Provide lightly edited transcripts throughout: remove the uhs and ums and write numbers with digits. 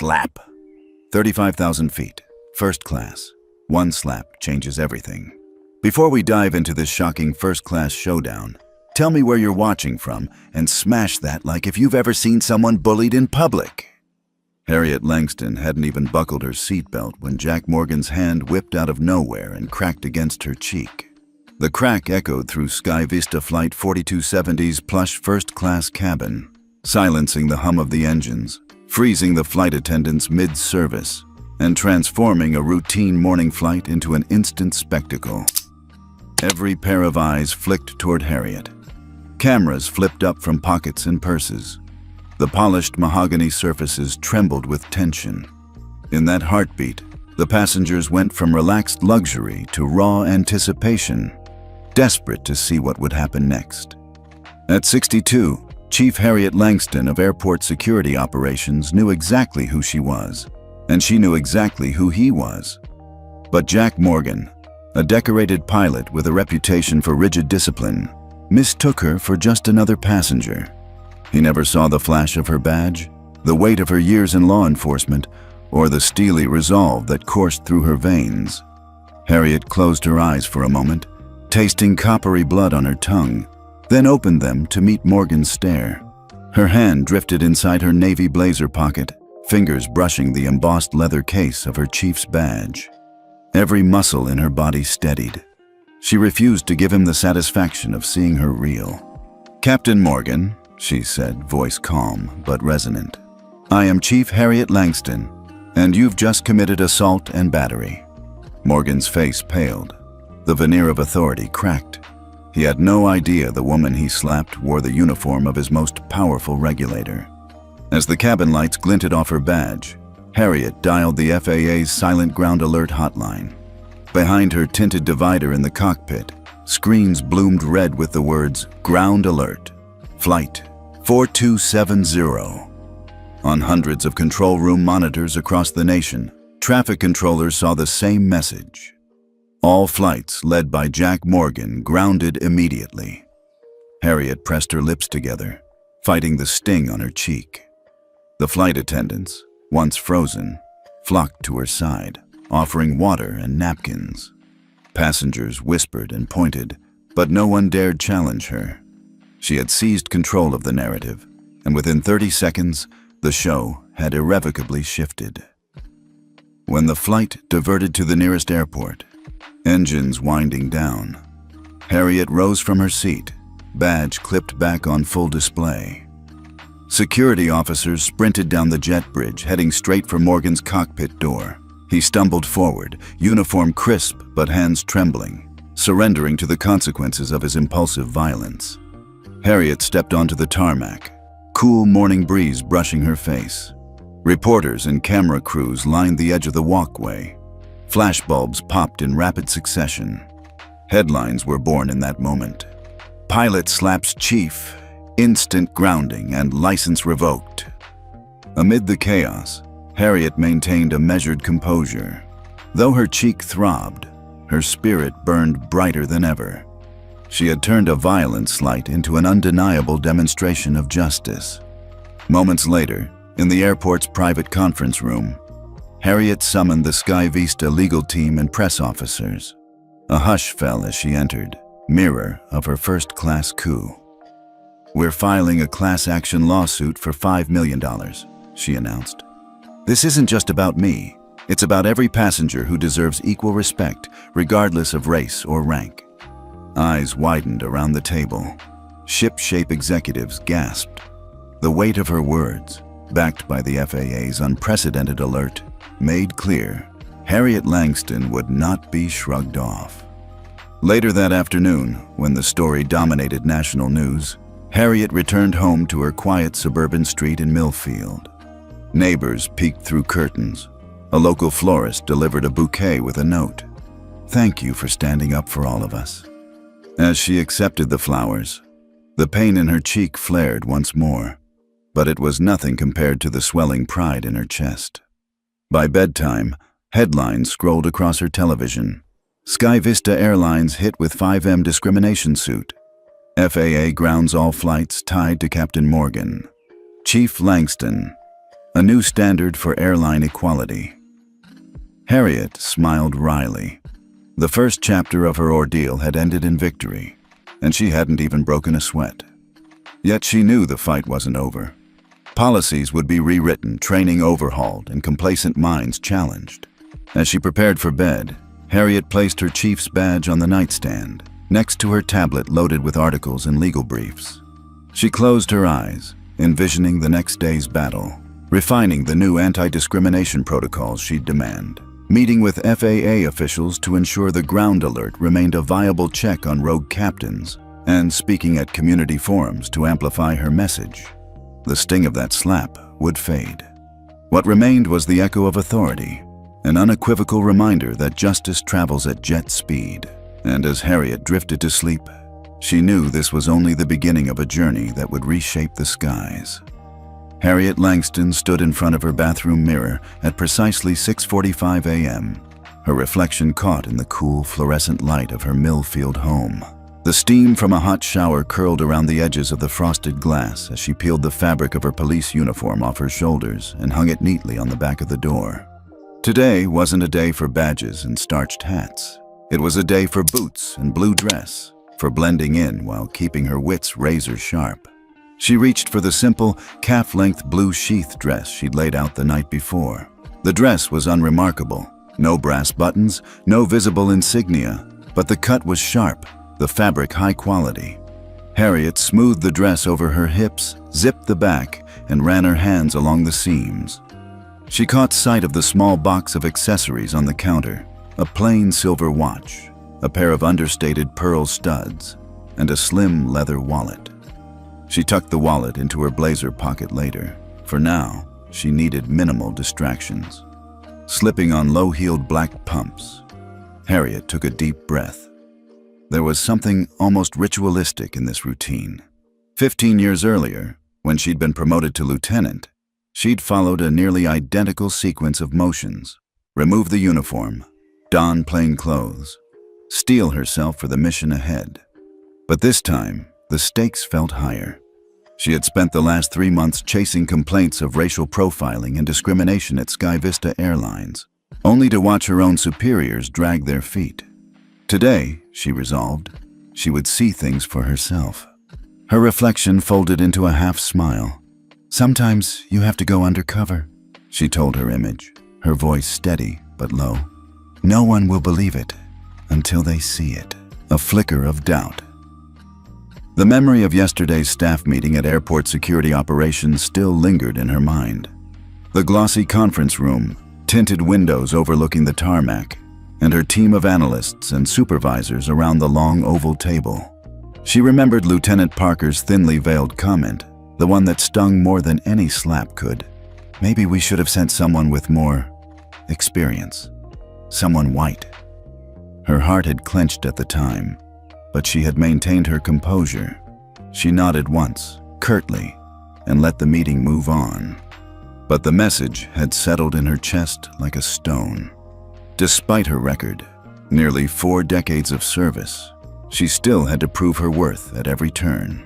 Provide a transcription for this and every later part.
Slap. 35,000 feet, first class. One slap changes everything. Before we dive into this shocking first-class showdown, tell me where you're watching from and smash that like if you've ever seen someone bullied in public. Harriet Langston hadn't even buckled her seatbelt when Jack Morgan's hand whipped out of nowhere and cracked against her cheek. The crack echoed through Sky Vista Flight 4270's plush first-class cabin, silencing the hum of the engines, freezing the flight attendants mid-service, and transforming a routine morning flight into an instant spectacle. Every pair of eyes flicked toward Harriet. Cameras flipped up from pockets and purses. The polished mahogany surfaces trembled with tension. In that heartbeat, the passengers went from relaxed luxury to raw anticipation, desperate to see what would happen next. At 62, Chief Harriet Langston of Airport Security Operations knew exactly who she was, and she knew exactly who he was. But Jack Morgan, a decorated pilot with a reputation for rigid discipline, mistook her for just another passenger. He never saw the flash of her badge, the weight of her years in law enforcement, or the steely resolve that coursed through her veins. Harriet closed her eyes for a moment, tasting coppery blood on her tongue, then opened them to meet Morgan's stare. Her hand drifted inside her navy blazer pocket, fingers brushing the embossed leather case of her chief's badge. Every muscle in her body steadied. She refused to give him the satisfaction of seeing her reel. "Captain Morgan," she said, voice calm but resonant, "I am Chief Harriet Langston, and you've just committed assault and battery." Morgan's face paled. The veneer of authority cracked. He had no idea the woman he slapped wore the uniform of his most powerful regulator. As the cabin lights glinted off her badge, Harriet dialed the FAA's Silent Ground Alert hotline. Behind her tinted divider in the cockpit, screens bloomed red with the words, "Ground Alert, Flight 4270. On hundreds of control room monitors across the nation, traffic controllers saw the same message. All flights led by Jack Morgan grounded immediately. Harriet pressed her lips together, fighting the sting on her cheek. The flight attendants, once frozen, flocked to her side, offering water and napkins. Passengers whispered and pointed, but no one dared challenge her. She had seized control of the narrative, and within 30 seconds, the show had irrevocably shifted. When the flight diverted to the nearest airport, engines winding down, Harriet rose from her seat, badge clipped back on full display. Security officers sprinted down the jet bridge, heading straight for Morgan's cockpit door. He stumbled forward, uniform crisp but hands trembling, surrendering to the consequences of his impulsive violence. Harriet stepped onto the tarmac, cool morning breeze brushing her face. Reporters and camera crews lined the edge of the walkway. Flashbulbs popped in rapid succession. Headlines were born in that moment. "Pilot slaps chief, instant grounding and license revoked." Amid the chaos, Harriet maintained a measured composure. Though her cheek throbbed, her spirit burned brighter than ever. She had turned a violent slight into an undeniable demonstration of justice. Moments later, in the airport's private conference room, Harriet summoned the Sky Vista legal team and press officers. A hush fell as she entered, mirror of her first-class coup. "We're filing a class-action lawsuit for $5 million, she announced. "This isn't just about me. It's about every passenger who deserves equal respect, regardless of race or rank." Eyes widened around the table. Ship-shape executives gasped. The weight of her words, backed by the FAA's unprecedented alert, made clear Harriet Langston would not be shrugged off. Later that afternoon, when the story dominated national news, Harriet returned home to her quiet suburban street in Millfield. Neighbors peeked through curtains. A local florist delivered a bouquet with a note. "Thank you for standing up for all of us." As she accepted the flowers, the pain in her cheek flared once more, but it was nothing compared to the swelling pride in her chest. By bedtime, headlines scrolled across her television. Sky Vista Airlines hit with 5M discrimination suit. FAA grounds all flights tied to Captain Morgan. Chief Langston, a new standard for airline equality. Harriet smiled wryly. The first chapter of her ordeal had ended in victory, and she hadn't even broken a sweat. Yet she knew the fight wasn't over. Policies would be rewritten, training overhauled, and complacent minds challenged. As she prepared for bed, Harriet placed her chief's badge on the nightstand, next to her tablet loaded with articles and legal briefs. She closed her eyes, envisioning the next day's battle, refining the new anti-discrimination protocols she'd demand, meeting with FAA officials to ensure the ground alert remained a viable check on rogue captains, and speaking at community forums to amplify her message. The sting of that slap would fade. What remained was the echo of authority, an unequivocal reminder that justice travels at jet speed. And as Harriet drifted to sleep, she knew this was only the beginning of a journey that would reshape the skies. Harriet Langston stood in front of her bathroom mirror at precisely 6:45 a.m., her reflection caught in the cool, fluorescent light of her Millfield home. The steam from a hot shower curled around the edges of the frosted glass as she peeled the fabric of her police uniform off her shoulders and hung it neatly on the back of the door. Today wasn't a day for badges and starched hats. It was a day for boots and blue dress, for blending in while keeping her wits razor sharp. She reached for the simple, calf-length blue sheath dress she'd laid out the night before. The dress was unremarkable. No brass buttons, no visible insignia, but the cut was sharp, the fabric high quality. Harriet smoothed the dress over her hips, zipped the back, and ran her hands along the seams. She caught sight of the small box of accessories on the counter, a plain silver watch, a pair of understated pearl studs, and a slim leather wallet. She tucked the wallet into her blazer pocket later. For now, she needed minimal distractions. Slipping on low-heeled black pumps, Harriet took a deep breath. There was something almost ritualistic in this routine. 15 years earlier, when she'd been promoted to lieutenant, she'd followed a nearly identical sequence of motions. Remove the uniform, don plain clothes, steel herself for the mission ahead. But this time, the stakes felt higher. She had spent the last 3 months chasing complaints of racial profiling and discrimination at Sky Vista Airlines, only to watch her own superiors drag their feet. Today, she resolved, she would see things for herself. Her reflection folded into a half-smile. "Sometimes you have to go undercover," she told her image, her voice steady but low. "No one will believe it until they see it." A flicker of doubt. The memory of yesterday's staff meeting at Airport Security Operations still lingered in her mind. The glossy conference room, tinted windows overlooking the tarmac, and her team of analysts and supervisors around the long oval table. She remembered Lieutenant Parker's thinly veiled comment, the one that stung more than any slap could. Maybe we should have sent someone with more experience. Someone white. Her heart had clenched at the time, but she had maintained her composure. She nodded once, curtly, and let the meeting move on. But the message had settled in her chest like a stone. Despite her record, nearly 4 decades of service, she still had to prove her worth at every turn.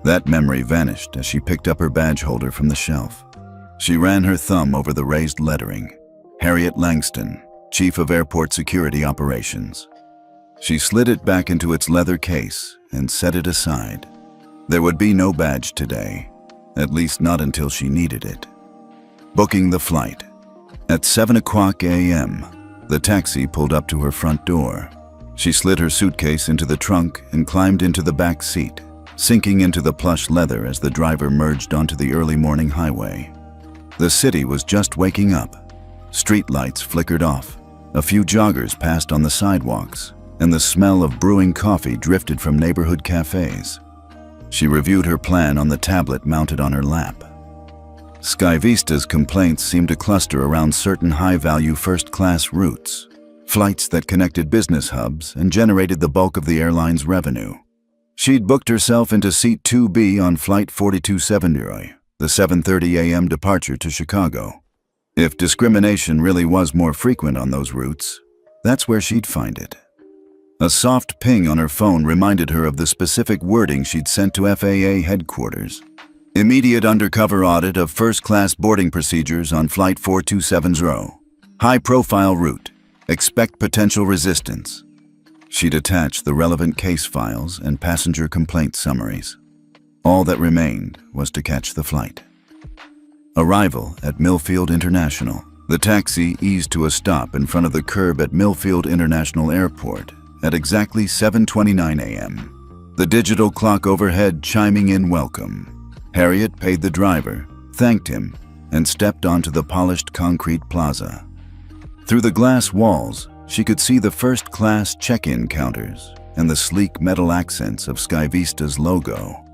That memory vanished as she picked up her badge holder from the shelf. She ran her thumb over the raised lettering, Harriet Langston, Chief of Airport Security Operations. She slid it back into its leather case and set it aside. There would be no badge today, at least not until she needed it. Booking the flight. At 7 o'clock a.m., the taxi pulled up to her front door. She slid her suitcase into the trunk and climbed into the back seat, sinking into the plush leather as the driver merged onto the early morning highway. The city was just waking up. Street lights flickered off. A few joggers passed on the sidewalks, and the smell of brewing coffee drifted from neighborhood cafes. She reviewed her plan on the tablet mounted on her lap. Sky Vista's complaints seemed to cluster around certain high-value first-class routes, flights that connected business hubs and generated the bulk of the airline's revenue. She'd booked herself into Seat 2B on Flight 4270, the 7:30 a.m. departure to Chicago. If discrimination really was more frequent on those routes, that's where she'd find it. A soft ping on her phone reminded her of the specific wording she'd sent to FAA headquarters. Immediate undercover audit of first-class boarding procedures on Flight 4270. High-profile route. Expect potential resistance. She detached the relevant case files and passenger complaint summaries. All that remained was to catch the flight. Arrival at Millfield International. The taxi eased to a stop in front of the curb at Millfield International Airport at exactly 7:29 a.m. The digital clock overhead chiming in welcome. Harriet paid the driver, thanked him, and stepped onto the polished concrete plaza. Through the glass walls, she could see the first-class check-in counters and the sleek metal accents of Skyvista's logo.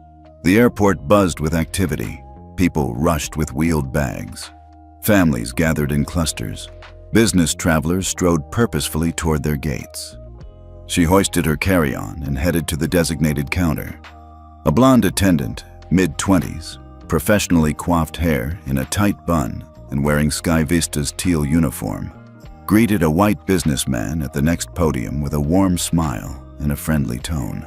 The airport buzzed with activity. People rushed with wheeled bags. Families gathered in clusters. Business travelers strode purposefully toward their gates. She hoisted her carry-on and headed to the designated counter. A blonde attendant, mid-20s, professionally coiffed hair in a tight bun and wearing Skyvista's teal uniform, greeted a white businessman at the next podium with a warm smile and a friendly tone.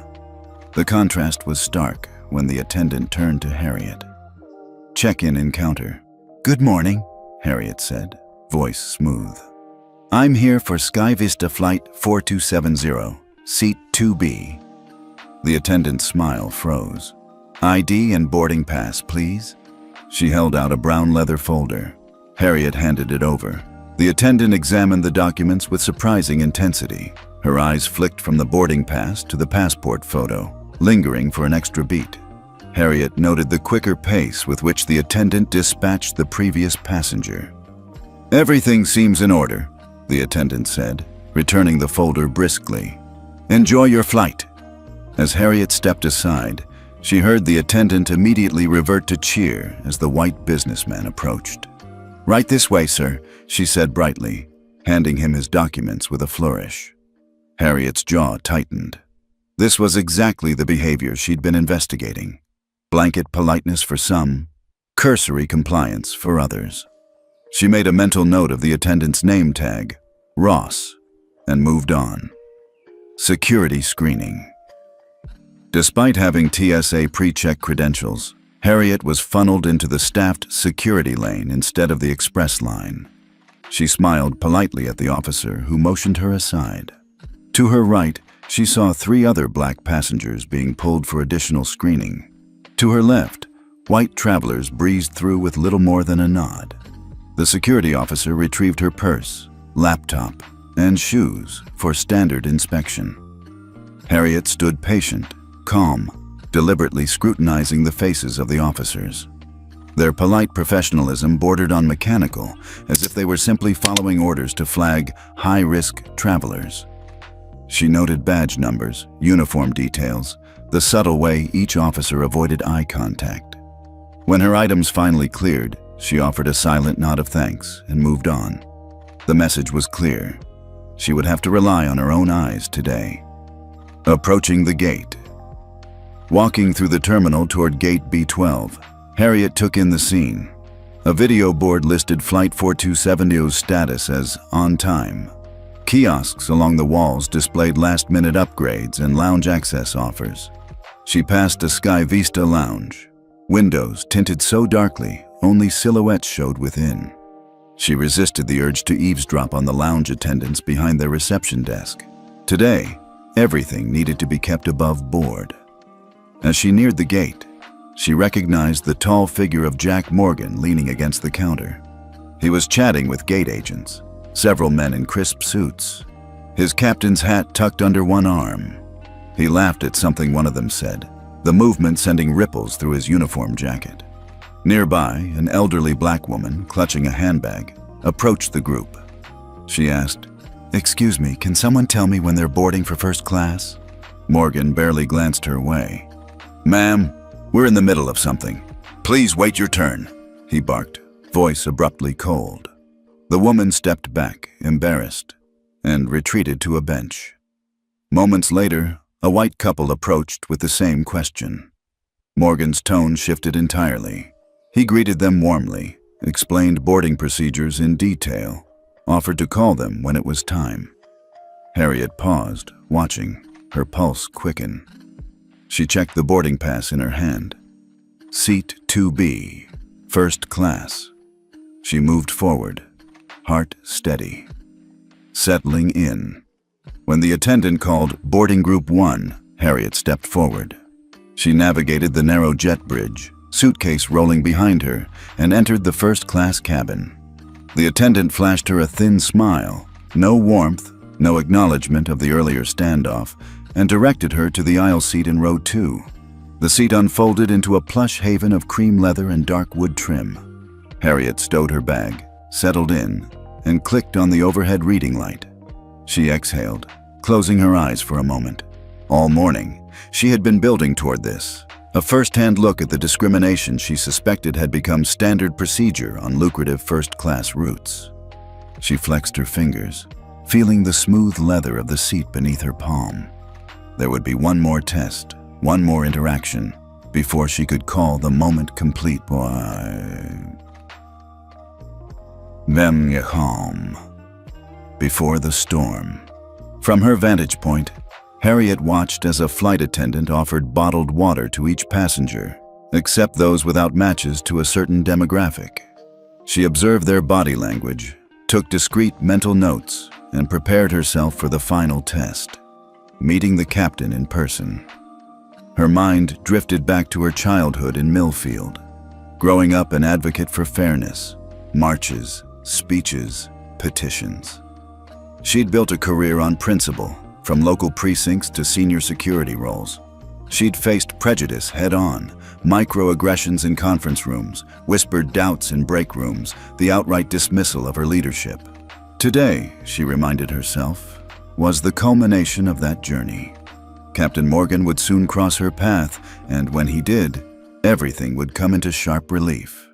The contrast was stark when the attendant turned to Harriet. Check-in encounter. "Good morning," Harriet said, voice smooth. "I'm here for Skyvista Flight 4270, Seat 2B. The attendant's smile froze. "ID and boarding pass, please." She held out a brown leather folder. Harriet handed it over. The attendant examined the documents with surprising intensity. Her eyes flicked from the boarding pass to the passport photo, lingering for an extra beat. Harriet noted the quicker pace with which the attendant dispatched the previous passenger. "Everything seems in order," the attendant said, returning the folder briskly. "Enjoy your flight." As Harriet stepped aside, she heard the attendant immediately revert to cheer as the white businessman approached. "Right this way, sir," she said brightly, handing him his documents with a flourish. Harriet's jaw tightened. This was exactly the behavior she'd been investigating. Blanket politeness for some, cursory compliance for others. She made a mental note of the attendant's name tag, Ross, and moved on. Security screening. Despite having TSA pre-check credentials, Harriet was funneled into the staffed security lane instead of the express line. She smiled politely at the officer who motioned her aside. To her right, she saw 3 other black passengers being pulled for additional screening. To her left, white travelers breezed through with little more than a nod. The security officer retrieved her purse, laptop, and shoes for standard inspection. Harriet stood patient, calm, deliberately scrutinizing the faces of the officers. Their polite professionalism bordered on mechanical, as if they were simply following orders to flag high-risk travelers. She noted badge numbers, uniform details, the subtle way each officer avoided eye contact. When her items finally cleared, she offered a silent nod of thanks and moved on. The message was clear. She would have to rely on her own eyes today. Approaching the gate. Walking through the terminal toward Gate B12, Harriet took in the scene. A video board listed Flight 4270's status as on time. Kiosks along the walls displayed last-minute upgrades and lounge access offers. She passed a Skyvista lounge. Windows tinted so darkly, only silhouettes showed within. She resisted the urge to eavesdrop on the lounge attendants behind their reception desk. Today, everything needed to be kept above board. As she neared the gate, she recognized the tall figure of Jack Morgan leaning against the counter. He was chatting with gate agents, several men in crisp suits, his captain's hat tucked under one arm. He laughed at something one of them said, the movement sending ripples through his uniform jacket. Nearby, an elderly black woman, clutching a handbag, approached the group. She asked, "Excuse me, can someone tell me when they're boarding for first class?" Morgan barely glanced her way. "Ma'am, we're in the middle of something. Please wait your turn," he barked, voice abruptly cold. The woman stepped back, embarrassed, and retreated to a bench. Moments later, a white couple approached with the same question. Morgan's tone shifted entirely. He greeted them warmly, explained boarding procedures in detail, offered to call them when it was time. Harriet paused, watching, her pulse quicken. She checked the boarding pass in her hand. Seat 2B, first class. She moved forward, heart steady. Settling in. When the attendant called Boarding Group 1, Harriet stepped forward. She navigated the narrow jet bridge, suitcase rolling behind her, and entered the first-class cabin. The attendant flashed her a thin smile, no warmth, no acknowledgement of the earlier standoff, and directed her to the aisle seat in row 2. The seat unfolded into a plush haven of cream leather and dark wood trim. Harriet stowed her bag, settled in, and clicked on the overhead reading light. She exhaled, closing her eyes for a moment. All morning, she had been building toward this. A first-hand look at the discrimination she suspected had become standard procedure on lucrative first-class routes. She flexed her fingers, feeling the smooth leather of the seat beneath her palm. There would be one more test, one more interaction, before she could call the moment complete. Vem je home. Before the storm. From her vantage point, Harriet watched as a flight attendant offered bottled water to each passenger, except those without matches to a certain demographic. She observed their body language, took discrete mental notes, and prepared herself for the final test, meeting the captain in person. Her mind drifted back to her childhood in Millfield, growing up an advocate for fairness, marches, speeches, petitions. She'd built a career on principle, from local precincts to senior security roles. She'd faced prejudice head-on, microaggressions in conference rooms, whispered doubts in break rooms, the outright dismissal of her leadership. Today, she reminded herself, was the culmination of that journey. Captain Morgan would soon cross her path, and when he did, everything would come into sharp relief.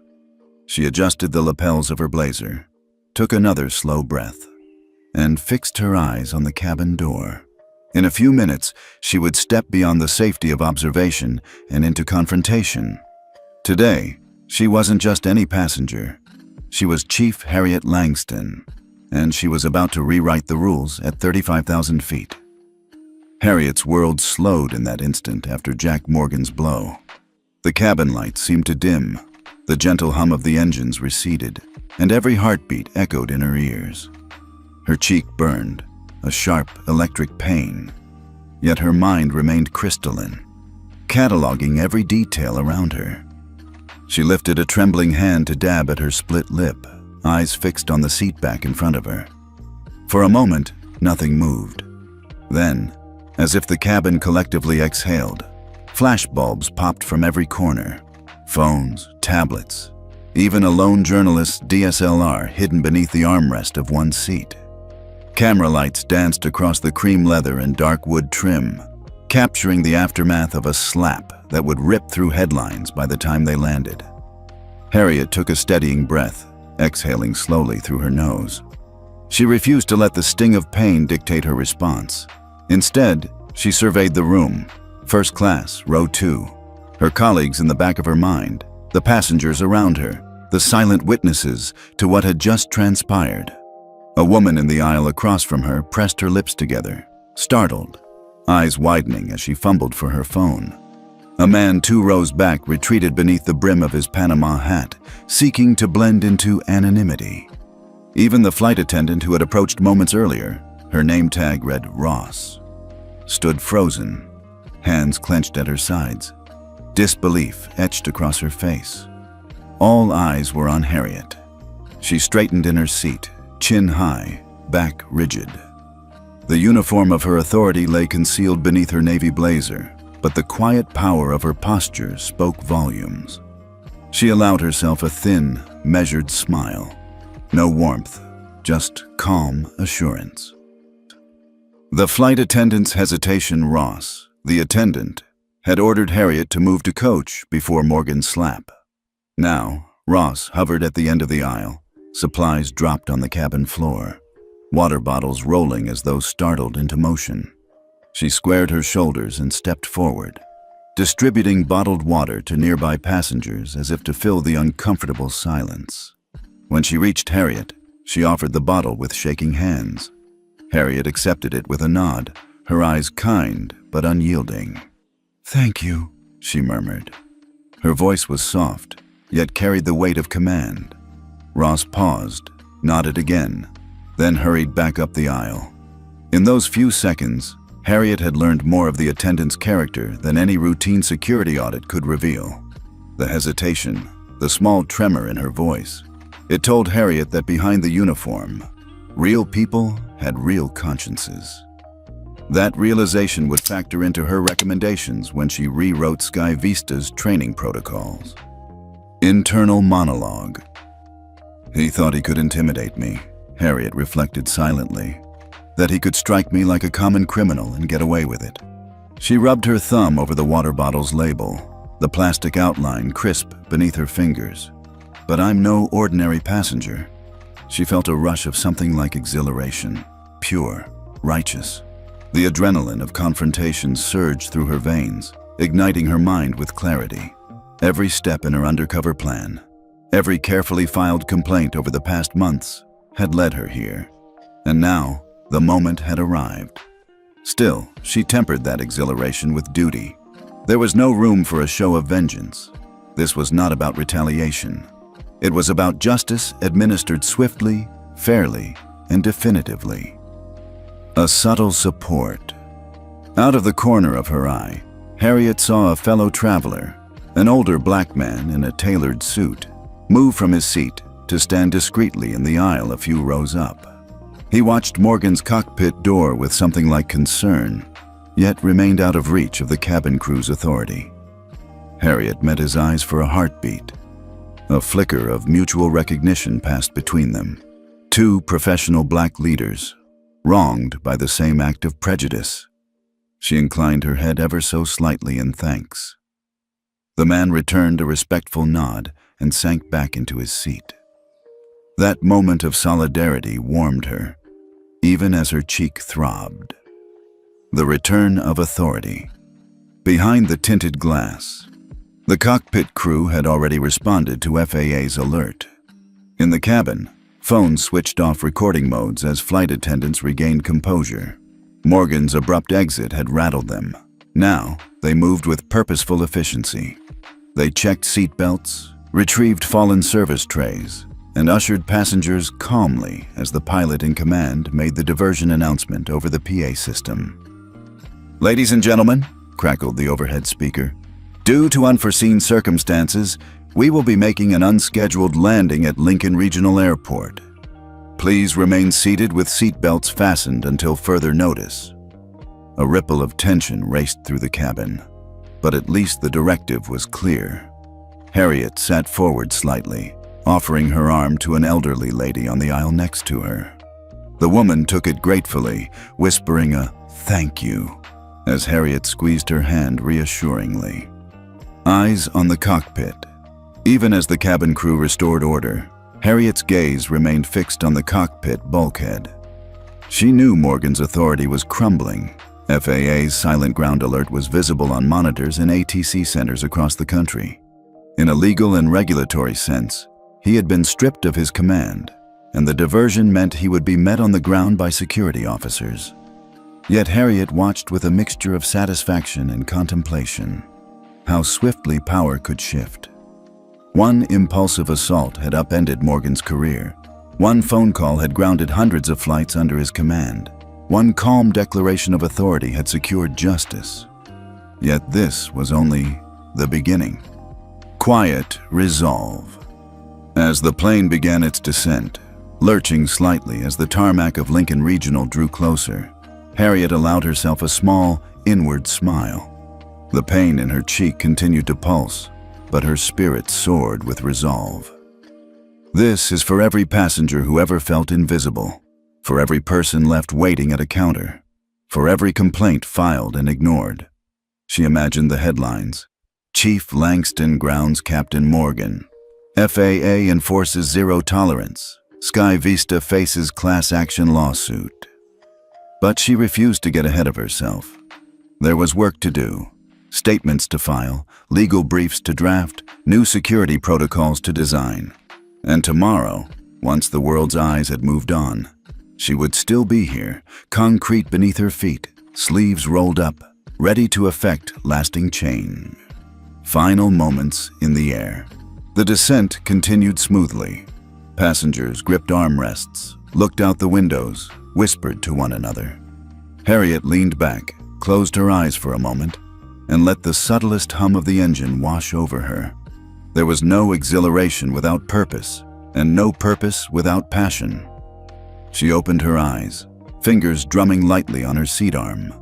She adjusted the lapels of her blazer, took another slow breath, and fixed her eyes on the cabin door. In a few minutes, she would step beyond the safety of observation and into confrontation. Today, she wasn't just any passenger. She was Chief Harriet Langston, and she was about to rewrite the rules at 35,000 feet. Harriet's world slowed in that instant after Jack Morgan's blow. The cabin lights seemed to dim, the gentle hum of the engines receded, and every heartbeat echoed in her ears. Her cheek burned, a sharp electric pain, yet her mind remained crystalline, cataloging every detail around her. She lifted a trembling hand to dab at her split lip, eyes fixed on the seat back in front of her. For a moment, nothing moved. Then, as if the cabin collectively exhaled, flashbulbs popped from every corner. Phones, tablets, even a lone journalist's DSLR hidden beneath the armrest of one seat. Camera lights danced across the cream leather and dark wood trim, capturing the aftermath of a slap that would rip through headlines by the time they landed. Harriet took a steadying breath, exhaling slowly through her nose. She refused to let the sting of pain dictate her response. Instead, she surveyed the room, first class, row 2, her colleagues in the back of her mind, the passengers around her, the silent witnesses to what had just transpired. A woman in the aisle across from her pressed her lips together, startled, eyes widening as she fumbled for her phone. A man 2 rows back retreated beneath the brim of his Panama hat, seeking to blend into anonymity. Even the flight attendant who had approached moments earlier, her name tag read Ross, stood frozen, hands clenched at her sides, disbelief etched across her face. All eyes were on Harriet. She straightened in her seat, chin high, back rigid. The uniform of her authority lay concealed beneath her navy blazer, but the quiet power of her posture spoke volumes. She allowed herself a thin, measured smile. No warmth, just calm assurance. The flight attendant's hesitation, Ross, the attendant, had ordered Harriet to move to coach before Morgan's slap. Now, Ross hovered at the end of the aisle, supplies dropped on the cabin floor, water bottles rolling as though startled into motion. She squared her shoulders and stepped forward, distributing bottled water to nearby passengers as if to fill the uncomfortable silence. When she reached Harriet, she offered the bottle with shaking hands. Harriet accepted it with a nod, her eyes kind but unyielding. "Thank you," she murmured. Her voice was soft, yet carried the weight of command. Ross paused, nodded again, then hurried back up the aisle. In those few seconds, Harriet had learned more of the attendant's character than any routine security audit could reveal. The hesitation, the small tremor in her voice, it told Harriet that behind the uniform, real people had real consciences. That realization would factor into her recommendations when she rewrote Sky Vista's training protocols. Internal monologue. He thought he could intimidate me, Harriet reflected silently. That he could strike me like a common criminal and get away with it. She rubbed her thumb over the water bottle's label, the plastic outline crisp beneath her fingers. But I'm no ordinary passenger. She felt a rush of something like exhilaration, pure, righteous. The adrenaline of confrontation surged through her veins, igniting her mind with clarity. Every step in her undercover plan, every carefully filed complaint over the past months, had led her here. And now, the moment had arrived. Still, she tempered that exhilaration with duty. There was no room for a show of vengeance. This was not about retaliation. It was about justice administered swiftly, fairly, and definitively. A subtle support. Out of the corner of her eye, Harriet saw a fellow traveler, an older black man in a tailored suit, move from his seat to stand discreetly in the aisle a few rows up. He watched Morgan's cockpit door with something like concern, yet remained out of reach of the cabin crew's authority. Harriet met his eyes for a heartbeat. A flicker of mutual recognition passed between them. Two professional black leaders, wronged by the same act of prejudice. She inclined her head ever so slightly in thanks. The man returned a respectful nod and sank back into his seat. That moment of solidarity warmed her, even as her cheek throbbed. The return of authority. Behind the tinted glass, the cockpit crew had already responded to FAA's alert. In the cabin, phones switched off recording modes as flight attendants regained composure. Morgan's abrupt exit had rattled them. Now, they moved with purposeful efficiency. They checked seatbelts, retrieved fallen service trays, and ushered passengers calmly as the pilot in command made the diversion announcement over the PA system. "Ladies and gentlemen," crackled the overhead speaker, "due to unforeseen circumstances, we will be making an unscheduled landing at Lincoln Regional Airport. Please remain seated with seatbelts fastened until further notice." A ripple of tension raced through the cabin, but at least the directive was clear. Harriet sat forward slightly, offering her arm to an elderly lady on the aisle next to her. The woman took it gratefully, whispering a "thank you," as Harriet squeezed her hand reassuringly. Eyes on the cockpit. Even as the cabin crew restored order, Harriet's gaze remained fixed on the cockpit bulkhead. She knew Morgan's authority was crumbling. FAA's silent ground alert was visible on monitors in ATC centers across the country. In a legal and regulatory sense, he had been stripped of his command, and the diversion meant he would be met on the ground by security officers. Yet Harriet watched with a mixture of satisfaction and contemplation. How swiftly power could shift. One impulsive assault had upended Morgan's career. One phone call had grounded hundreds of flights under his command. One calm declaration of authority had secured justice. Yet this was only the beginning. Quiet resolve. As the plane began its descent, lurching slightly as the tarmac of Lincoln Regional drew closer, Harriet allowed herself a small, inward smile. The pain in her cheek continued to pulse, but her spirit soared with resolve. This is for every passenger who ever felt invisible, for every person left waiting at a counter, for every complaint filed and ignored. She imagined the headlines. Chief Langston grounds Captain Morgan. FAA enforces zero tolerance. Sky Vista faces class action lawsuit. But she refused to get ahead of herself. There was work to do. Statements to file, legal briefs to draft, new security protocols to design. And tomorrow, once the world's eyes had moved on, she would still be here, concrete beneath her feet, sleeves rolled up, ready to effect lasting change. Final moments in the air. The descent continued smoothly. Passengers gripped armrests, looked out the windows, whispered to one another. Harriet leaned back, closed her eyes for a moment, and let the subtlest hum of the engine wash over her. There was no exhilaration without purpose, and no purpose without passion. She opened her eyes, fingers drumming lightly on her seat arm.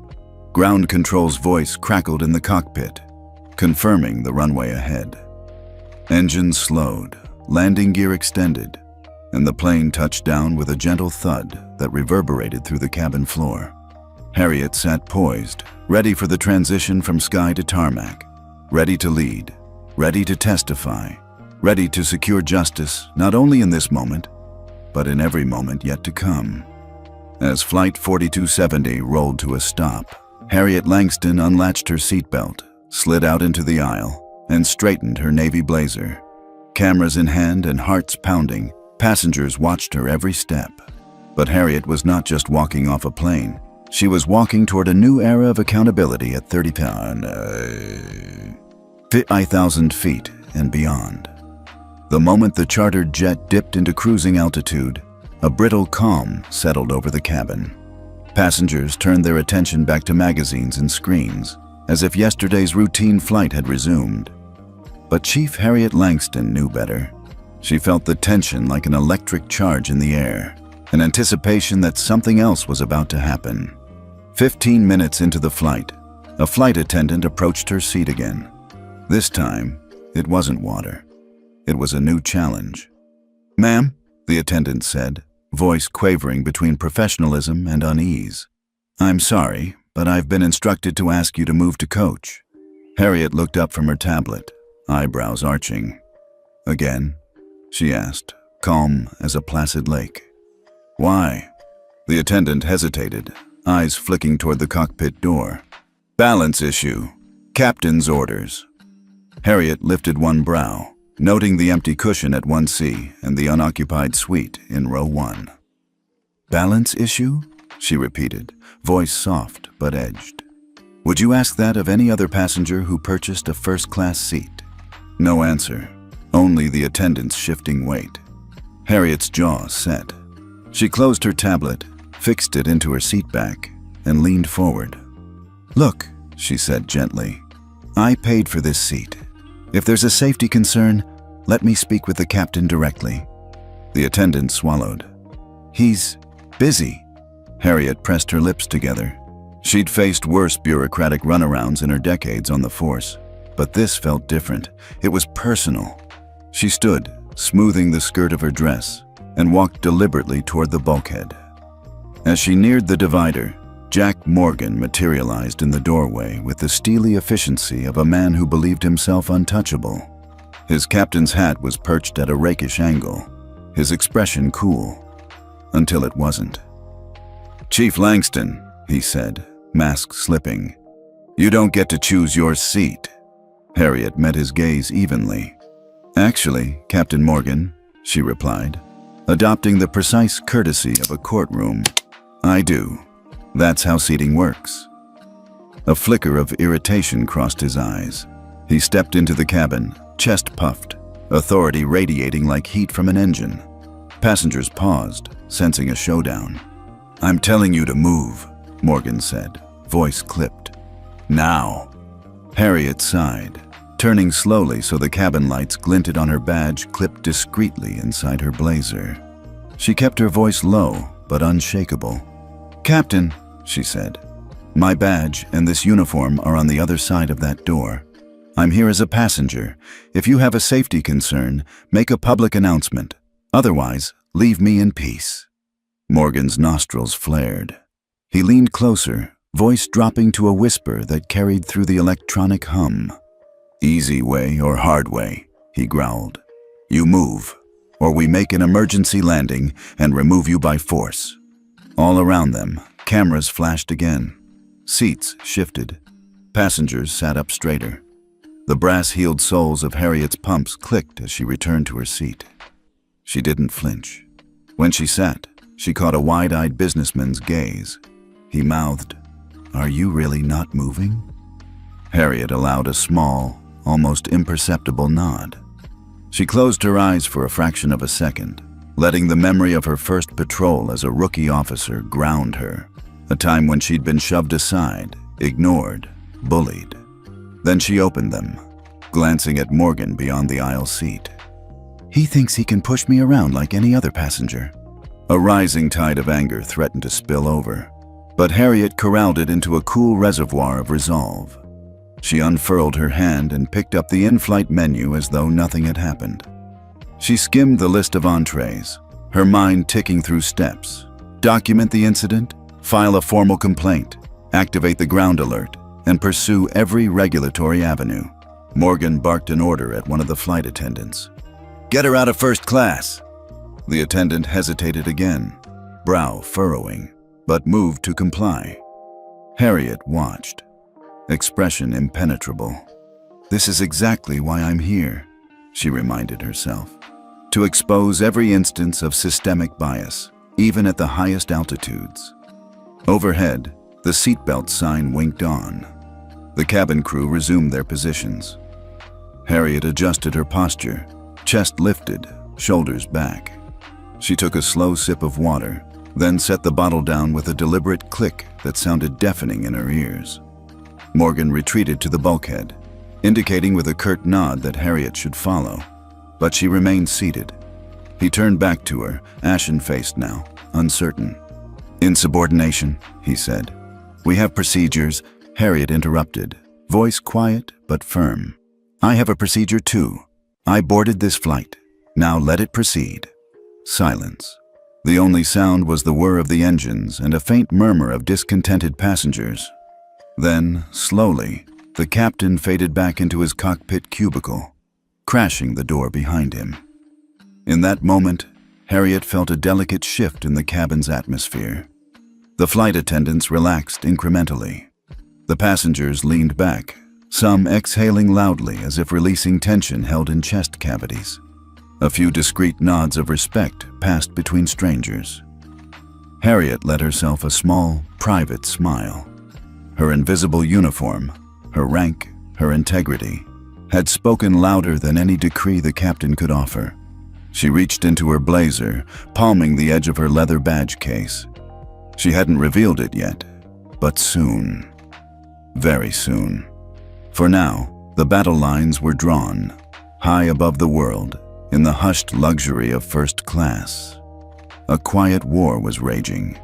Ground control's voice crackled in the cockpit, confirming the runway ahead. Engine slowed, landing gear extended, and the plane touched down with a gentle thud that reverberated through the cabin floor. Harriet sat poised, ready for the transition from sky to tarmac, ready to lead, ready to testify, ready to secure justice not only in this moment, but in every moment yet to come. As Flight 4270 rolled to a stop, Harriet Langston unlatched her seatbelt, slid out into the aisle, and straightened her navy blazer. Cameras in hand and hearts pounding, passengers watched her every step. But Harriet was not just walking off a plane. She was walking toward a new era of accountability at 30,000 feet and beyond. The moment the chartered jet dipped into cruising altitude, a brittle calm settled over the cabin. Passengers turned their attention back to magazines and screens, as if yesterday's routine flight had resumed. But Chief Harriet Langston knew better. She felt the tension like an electric charge in the air, an anticipation that something else was about to happen. 15 minutes into the flight, a flight attendant approached her seat again. This time, it wasn't water. It was a new challenge. "Ma'am," the attendant said, voice quavering between professionalism and unease. "I'm sorry, but I've been instructed to ask you to move to coach." Harriet looked up from her tablet, eyebrows arching. "Again?" she asked, calm as a placid lake. "Why?" The attendant hesitated, eyes flicking toward the cockpit door. "Balance issue. Captain's orders." Harriet lifted one brow, noting the empty cushion at 1C and the unoccupied suite in row 1. "Balance issue?" she repeated, voice soft but edged. "Would you ask that of any other passenger who purchased a first-class seat?" No answer, only the attendant's shifting weight. Harriet's jaw set. She closed her tablet, fixed it into her seat back, and leaned forward. "Look," she said gently, "I paid for this seat. If there's a safety concern, let me speak with the captain directly." The attendant swallowed. "He's busy." Harriet pressed her lips together. She'd faced worse bureaucratic runarounds in her decades on the force, but this felt different. It was personal. She stood, smoothing the skirt of her dress, and walked deliberately toward the bulkhead. As she neared the divider, Jack Morgan materialized in the doorway with the steely efficiency of a man who believed himself untouchable. His captain's hat was perched at a rakish angle, his expression cool, until it wasn't. "Chief Langston," he said, mask slipping, "you don't get to choose your seat." Harriet met his gaze evenly. "Actually, Captain Morgan," she replied, adopting the precise courtesy of a courtroom, "I do. That's how seating works." A flicker of irritation crossed his eyes. He stepped into the cabin, chest puffed, authority radiating like heat from an engine. Passengers paused, sensing a showdown. "I'm telling you to move," Morgan said, voice clipped. "Now." Harriet sighed, turning slowly so the cabin lights glinted on her badge clipped discreetly inside her blazer. She kept her voice low but unshakable. "Captain," she said, "my badge and this uniform are on the other side of that door. I'm here as a passenger. If you have a safety concern, make a public announcement. Otherwise, leave me in peace." Morgan's nostrils flared. He leaned closer, voice dropping to a whisper that carried through the electronic hum. "Easy way or hard way," he growled. "You move, or we make an emergency landing and remove you by force." All around them, cameras flashed again. Seats shifted. Passengers sat up straighter. The brass-heeled soles of Harriet's pumps clicked as she returned to her seat. She didn't flinch. When she sat, she caught a wide-eyed businessman's gaze. He mouthed, "Are you really not moving?" Harriet allowed a small, almost imperceptible nod. She closed her eyes for a fraction of a second, letting the memory of her first patrol as a rookie officer ground her, a time when she'd been shoved aside, ignored, bullied. Then she opened them, glancing at Morgan beyond the aisle seat. He thinks he can push me around like any other passenger. A rising tide of anger threatened to spill over, but Harriet corralled it into a cool reservoir of resolve. She unfurled her hand and picked up the in-flight menu as though nothing had happened. She skimmed the list of entrees, her mind ticking through steps. Document the incident, file a formal complaint, activate the ground alert, and pursue every regulatory avenue. Morgan barked an order at one of the flight attendants. "Get her out of first class." The attendant hesitated again, brow furrowing, but moved to comply. Harriet watched, expression impenetrable. "This is exactly why I'm here," she reminded herself. "To expose every instance of systemic bias, even at the highest altitudes." Overhead, the seatbelt sign winked on. The cabin crew resumed their positions. Harriet adjusted her posture, chest lifted, shoulders back. She took a slow sip of water, then set the bottle down with a deliberate click that sounded deafening in her ears. Morgan retreated to the bulkhead, indicating with a curt nod that Harriet should follow, but she remained seated. He turned back to her, ashen-faced now, uncertain. "Insubordination," he said. "We have procedures." Harriet interrupted, voice quiet but firm. "I have a procedure too. I boarded this flight. Now let it proceed." Silence. The only sound was the whir of the engines and a faint murmur of discontented passengers. Then, slowly, the captain faded back into his cockpit cubicle, crashing the door behind him. In that moment, Harriet felt a delicate shift in the cabin's atmosphere. The flight attendants relaxed incrementally. The passengers leaned back, some exhaling loudly as if releasing tension held in chest cavities. A few discreet nods of respect passed between strangers. Harriet let herself a small, private smile. Her invisible uniform, her rank, her integrity, had spoken louder than any decree the captain could offer. She reached into her blazer, palming the edge of her leather badge case. She hadn't revealed it yet, but soon. Very soon. For now, the battle lines were drawn, high above the world, in the hushed luxury of first class. A quiet war was raging,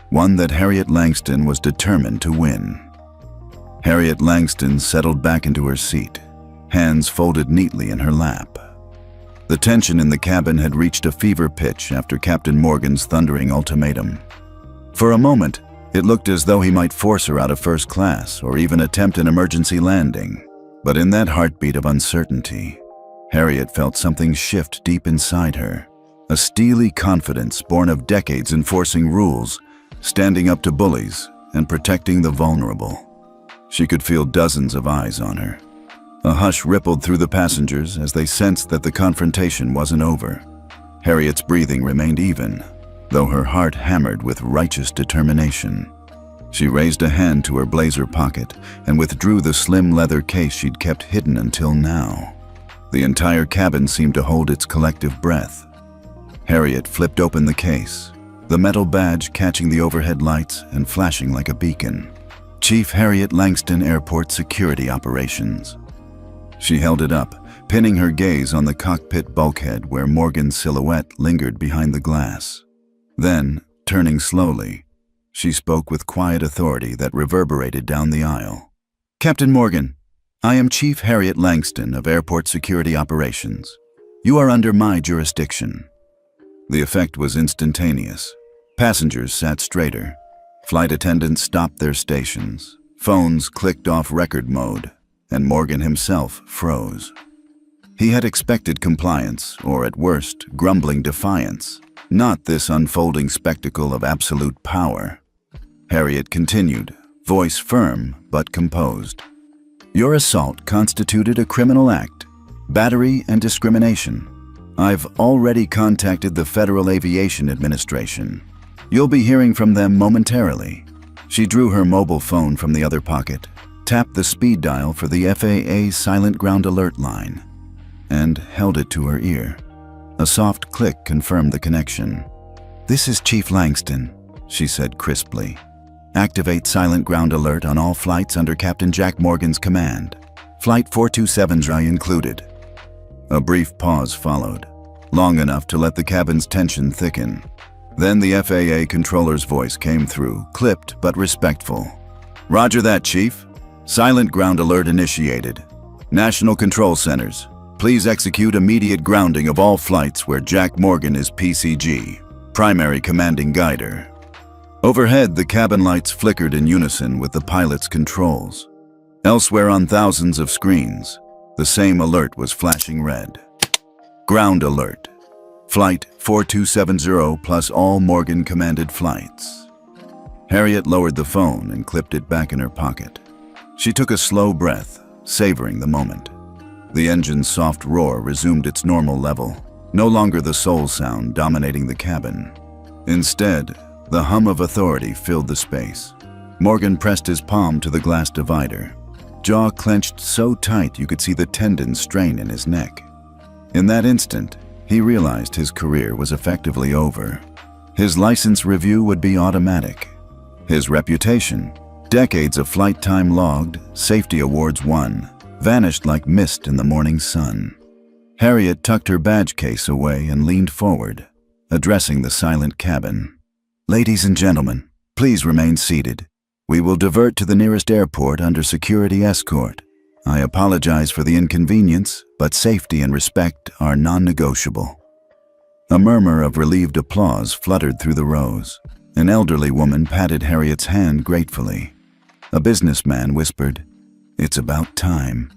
one that Harriet Langston was determined to win. Harriet Langston settled back into her seat, hands folded neatly in her lap. The tension in the cabin had reached a fever pitch after Captain Morgan's thundering ultimatum. For a moment, it looked as though he might force her out of first class or even attempt an emergency landing. But in that heartbeat of uncertainty, Harriet felt something shift deep inside her, a steely confidence born of decades enforcing rules, standing up to bullies, and protecting the vulnerable. She could feel dozens of eyes on her. A hush rippled through the passengers as they sensed that the confrontation wasn't over. Harriet's breathing remained even, though her heart hammered with righteous determination. She raised a hand to her blazer pocket and withdrew the slim leather case she'd kept hidden until now. The entire cabin seemed to hold its collective breath. Harriet flipped open the case, the metal badge catching the overhead lights and flashing like a beacon. Chief Harriet Langston Airport Security Operations. She held it up, pinning her gaze on the cockpit bulkhead where Morgan's silhouette lingered behind the glass. Then, turning slowly, she spoke with quiet authority that reverberated down the aisle. "Captain Morgan, I am Chief Harriet Langston of Airport Security Operations. You are under my jurisdiction." The effect was instantaneous. Passengers sat straighter. Flight attendants stopped their stations. Phones clicked off record mode, and Morgan himself froze. He had expected compliance, or at worst, grumbling defiance, not this unfolding spectacle of absolute power. Harriet continued, voice firm but composed. "Your assault constituted a criminal act, battery and discrimination. I've already contacted the Federal Aviation Administration. You'll be hearing from them momentarily." She drew her mobile phone from the other pocket, tapped the speed dial for the FAA Silent Ground Alert line and held it to her ear. A soft click confirmed the connection. "This is Chief Langston," she said crisply. "Activate Silent Ground Alert on all flights under Captain Jack Morgan's command. Flight 427's included." A brief pause followed, long enough to let the cabin's tension thicken. Then the FAA controller's voice came through, clipped but respectful. "Roger that, Chief. Silent Ground Alert initiated. National Control Centers, please execute immediate grounding of all flights where Jack Morgan is PCG, primary commanding guider." Overhead, the cabin lights flickered in unison with the pilot's controls. Elsewhere on thousands of screens, the same alert was flashing red. Ground alert. Flight 4270 plus all Morgan-commanded flights. Harriet lowered the phone and clipped it back in her pocket. She took a slow breath, savoring the moment. The engine's soft roar resumed its normal level, no longer the soul sound dominating the cabin. Instead, the hum of authority filled the space. Morgan pressed his palm to the glass divider, jaw clenched so tight you could see the tendons strain in his neck. In that instant, he realized his career was effectively over. His license review would be automatic. His reputation, decades of flight time logged, safety awards won, vanished like mist in the morning sun. Harriet tucked her badge case away and leaned forward, addressing the silent cabin. "Ladies and gentlemen, please remain seated. We will divert to the nearest airport under security escort. I apologize for the inconvenience, but safety and respect are non-negotiable." A murmur of relieved applause fluttered through the rows. An elderly woman patted Harriet's hand gratefully. A businessman whispered, "It's about time."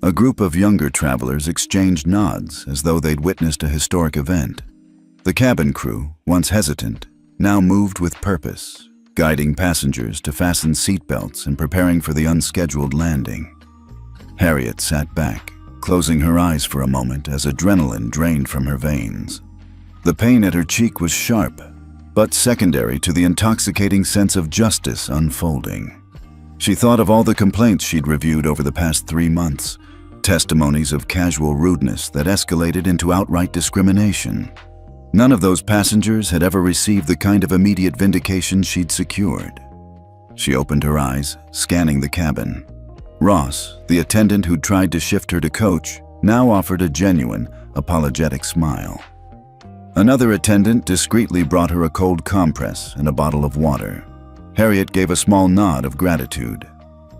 A group of younger travelers exchanged nods as though they'd witnessed a historic event. The cabin crew, once hesitant, now moved with purpose, guiding passengers to fasten seatbelts and preparing for the unscheduled landing. Harriet sat back, closing her eyes for a moment as adrenaline drained from her veins. The pain at her cheek was sharp, but secondary to the intoxicating sense of justice unfolding. She thought of all the complaints she'd reviewed over the past 3 months, testimonies of casual rudeness that escalated into outright discrimination. None of those passengers had ever received the kind of immediate vindication she'd secured. She opened her eyes, scanning the cabin. Ross, the attendant who'd tried to shift her to coach, now offered a genuine, apologetic smile. Another attendant discreetly brought her a cold compress and a bottle of water. Harriet gave a small nod of gratitude.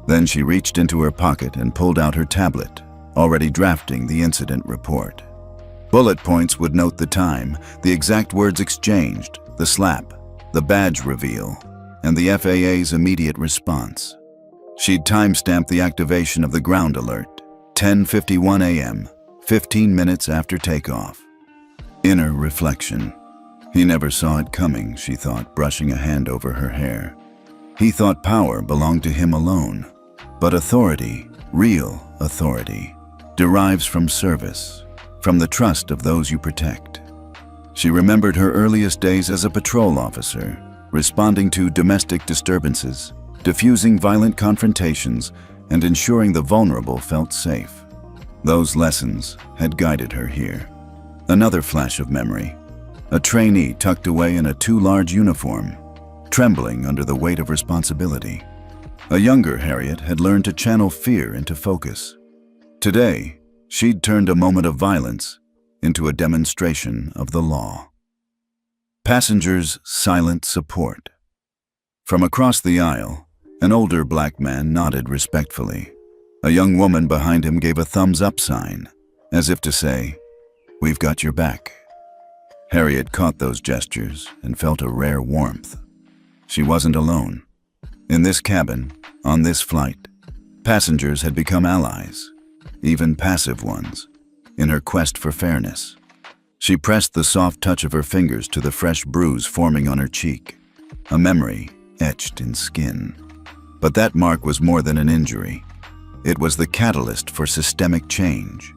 Then she reached into her pocket and pulled out her tablet, already drafting the incident report. Bullet points would note the time, the exact words exchanged, the slap, the badge reveal, and the FAA's immediate response. She'd timestamped the activation of the ground alert, 10:51 a.m., 15 minutes after takeoff. Inner reflection. He never saw it coming, she thought, brushing a hand over her hair. He thought power belonged to him alone. But authority, real authority, derives from service, from the trust of those you protect. She remembered her earliest days as a patrol officer, responding to domestic disturbances, diffusing violent confrontations, and ensuring the vulnerable felt safe. Those lessons had guided her here. Another flash of memory. A trainee tucked away in a too large uniform, trembling under the weight of responsibility. A younger Harriet had learned to channel fear into focus. Today, she'd turned a moment of violence into a demonstration of the law. Passengers' silent support. From across the aisle, an older black man nodded respectfully. A young woman behind him gave a thumbs-up sign, as if to say, "We've got your back." Harriet caught those gestures and felt a rare warmth. She wasn't alone. In this cabin, on this flight, passengers had become allies, even passive ones, in her quest for fairness. She pressed the soft touch of her fingers to the fresh bruise forming on her cheek, a memory etched in skin. But that mark was more than an injury. It was the catalyst for systemic change.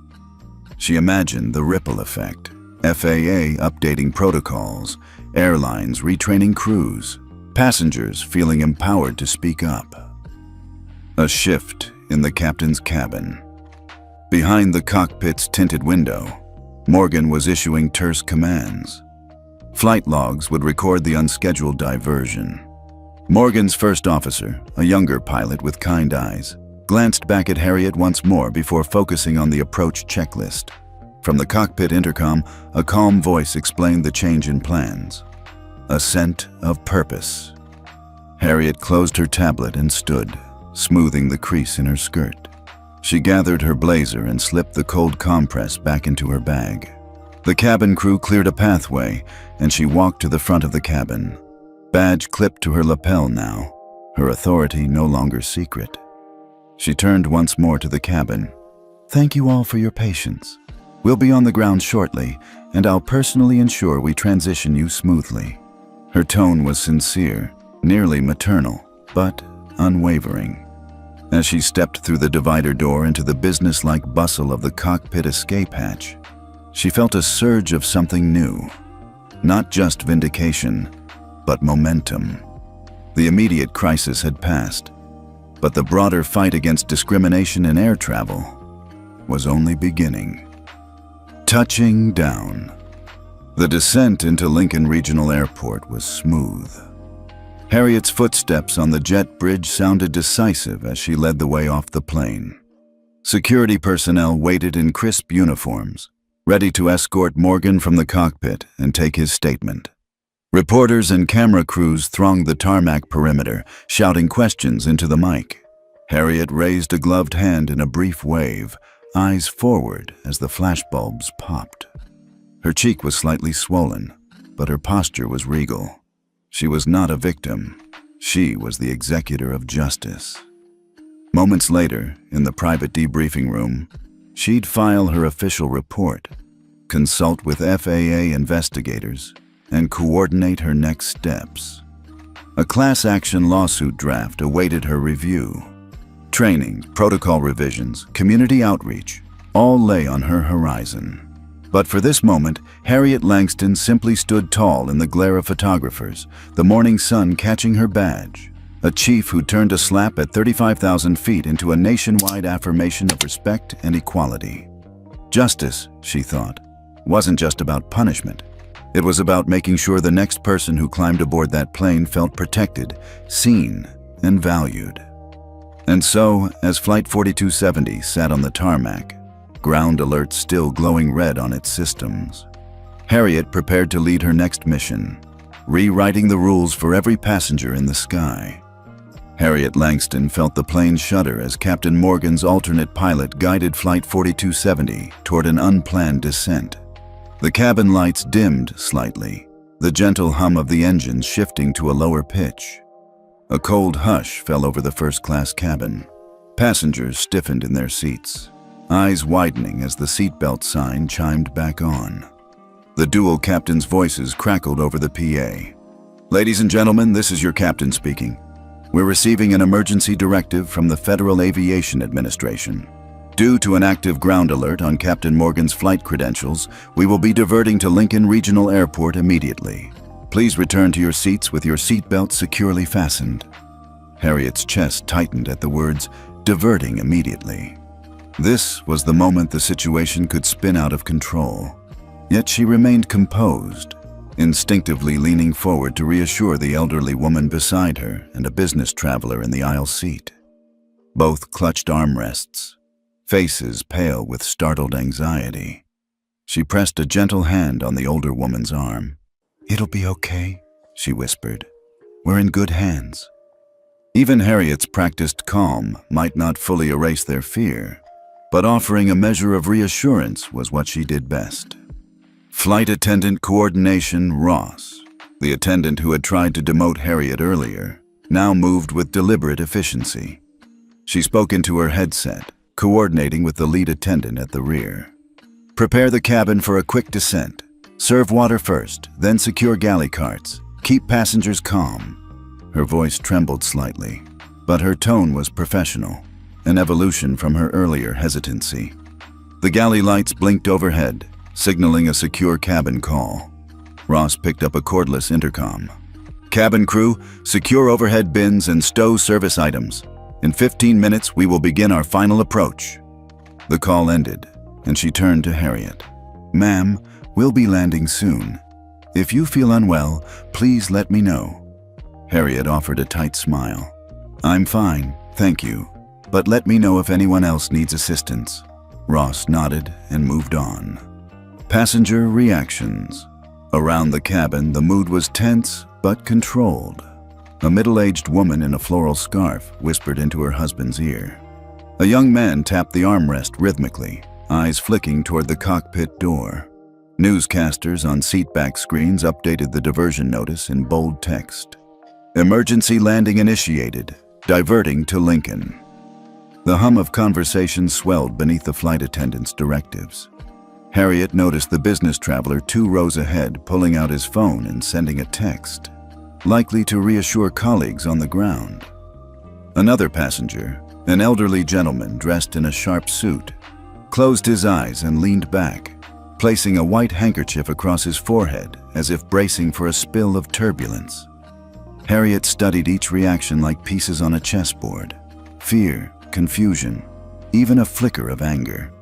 She imagined the ripple effect, FAA updating protocols, airlines retraining crews, passengers feeling empowered to speak up. A shift in the captain's cabin. Behind the cockpit's tinted window, Morgan was issuing terse commands. Flight logs would record the unscheduled diversion. Morgan's first officer, a younger pilot with kind eyes, glanced back at Harriet once more before focusing on the approach checklist. From the cockpit intercom, a calm voice explained the change in plans. A scent of purpose. Harriet closed her tablet and stood, smoothing the crease in her skirt. She gathered her blazer and slipped the cold compress back into her bag. The cabin crew cleared a pathway, and she walked to the front of the cabin. Badge clipped to her lapel now, her authority no longer secret. She turned once more to the cabin. "Thank you all for your patience. We'll be on the ground shortly, and I'll personally ensure we transition you smoothly." Her tone was sincere, nearly maternal, but unwavering. As she stepped through the divider door into the businesslike bustle of the cockpit escape hatch, she felt a surge of something new. Not just vindication, but momentum. The immediate crisis had passed, but the broader fight against discrimination in air travel was only beginning. Touching down. The descent into Lincoln Regional Airport was smooth. Harriet's footsteps on the jet bridge sounded decisive as she led the way off the plane. Security personnel waited in crisp uniforms, ready to escort Morgan from the cockpit and take his statement. Reporters and camera crews thronged the tarmac perimeter, shouting questions into the mic. Harriet raised a gloved hand in a brief wave, eyes forward as the flashbulbs popped. Her cheek was slightly swollen, but her posture was regal. She was not a victim. She was the executor of justice. Moments later, in the private debriefing room, she'd file her official report, consult with FAA investigators, and coordinate her next steps. A class action lawsuit draft awaited her review. Training, protocol revisions, community outreach, all lay on her horizon. But for this moment, Harriet Langston simply stood tall in the glare of photographers, the morning sun catching her badge. A chief who turned a slap at 35,000 feet into a nationwide affirmation of respect and equality. Justice, she thought, wasn't just about punishment. It was about making sure the next person who climbed aboard that plane felt protected, seen, and valued. And so, as Flight 4270 sat on the tarmac, ground alert still glowing red on its systems, Harriet prepared to lead her next mission, rewriting the rules for every passenger in the sky. Harriet Langston felt the plane shudder as Captain Morgan's alternate pilot guided Flight 4270 toward an unplanned descent. The cabin lights dimmed slightly, the gentle hum of the engines shifting to a lower pitch. A cold hush fell over the first-class cabin. Passengers stiffened in their seats, eyes widening as the seatbelt sign chimed back on. The dual captains' voices crackled over the PA. "Ladies and gentlemen, this is your captain speaking. We're receiving an emergency directive from the Federal Aviation Administration. Due to an active ground alert on Captain Morgan's flight credentials, we will be diverting to Lincoln Regional Airport immediately. Please return to your seats with your seatbelt securely fastened." Harriet's chest tightened at the words, "diverting immediately." This was the moment the situation could spin out of control. Yet she remained composed, instinctively leaning forward to reassure the elderly woman beside her and a business traveler in the aisle seat. Both clutched armrests, faces pale with startled anxiety. She pressed a gentle hand on the older woman's arm. "It'll be okay," she whispered. "We're in good hands." Even Harriet's practiced calm might not fully erase their fear, but offering a measure of reassurance was what she did best. Flight Attendant Coordination Ross, the attendant who had tried to demote Harriet earlier, now moved with deliberate efficiency. She spoke into her headset, coordinating with the lead attendant at the rear. "Prepare the cabin for a quick descent. Serve water first, then secure galley carts. Keep passengers calm." Her voice trembled slightly, but her tone was professional, an evolution from her earlier hesitancy. The galley lights blinked overhead, signaling a secure cabin call. Ross picked up a cordless intercom. "Cabin crew, secure overhead bins and stow service items. In 15 minutes, we will begin our final approach." The call ended, and she turned to Harriet. "Ma'am, we'll be landing soon. If you feel unwell, please let me know." Harriet offered a tight smile. "I'm fine, thank you, but let me know if anyone else needs assistance." Ross nodded and moved on. Passenger reactions. Around the cabin, the mood was tense but controlled. A middle-aged woman in a floral scarf whispered into her husband's ear. A young man tapped the armrest rhythmically, eyes flicking toward the cockpit door. Newscasters on seatback screens updated the diversion notice in bold text. "Emergency landing initiated, diverting to Lincoln." The hum of conversation swelled beneath the flight attendant's directives. Harriet noticed the business traveler 2 rows ahead pulling out his phone and sending a text, likely to reassure colleagues on the ground. Another passenger, an elderly gentleman dressed in a sharp suit, closed his eyes and leaned back, placing a white handkerchief across his forehead as if bracing for a spill of turbulence. Harriet studied each reaction like pieces on a chessboard. Fear, confusion, even a flicker of anger.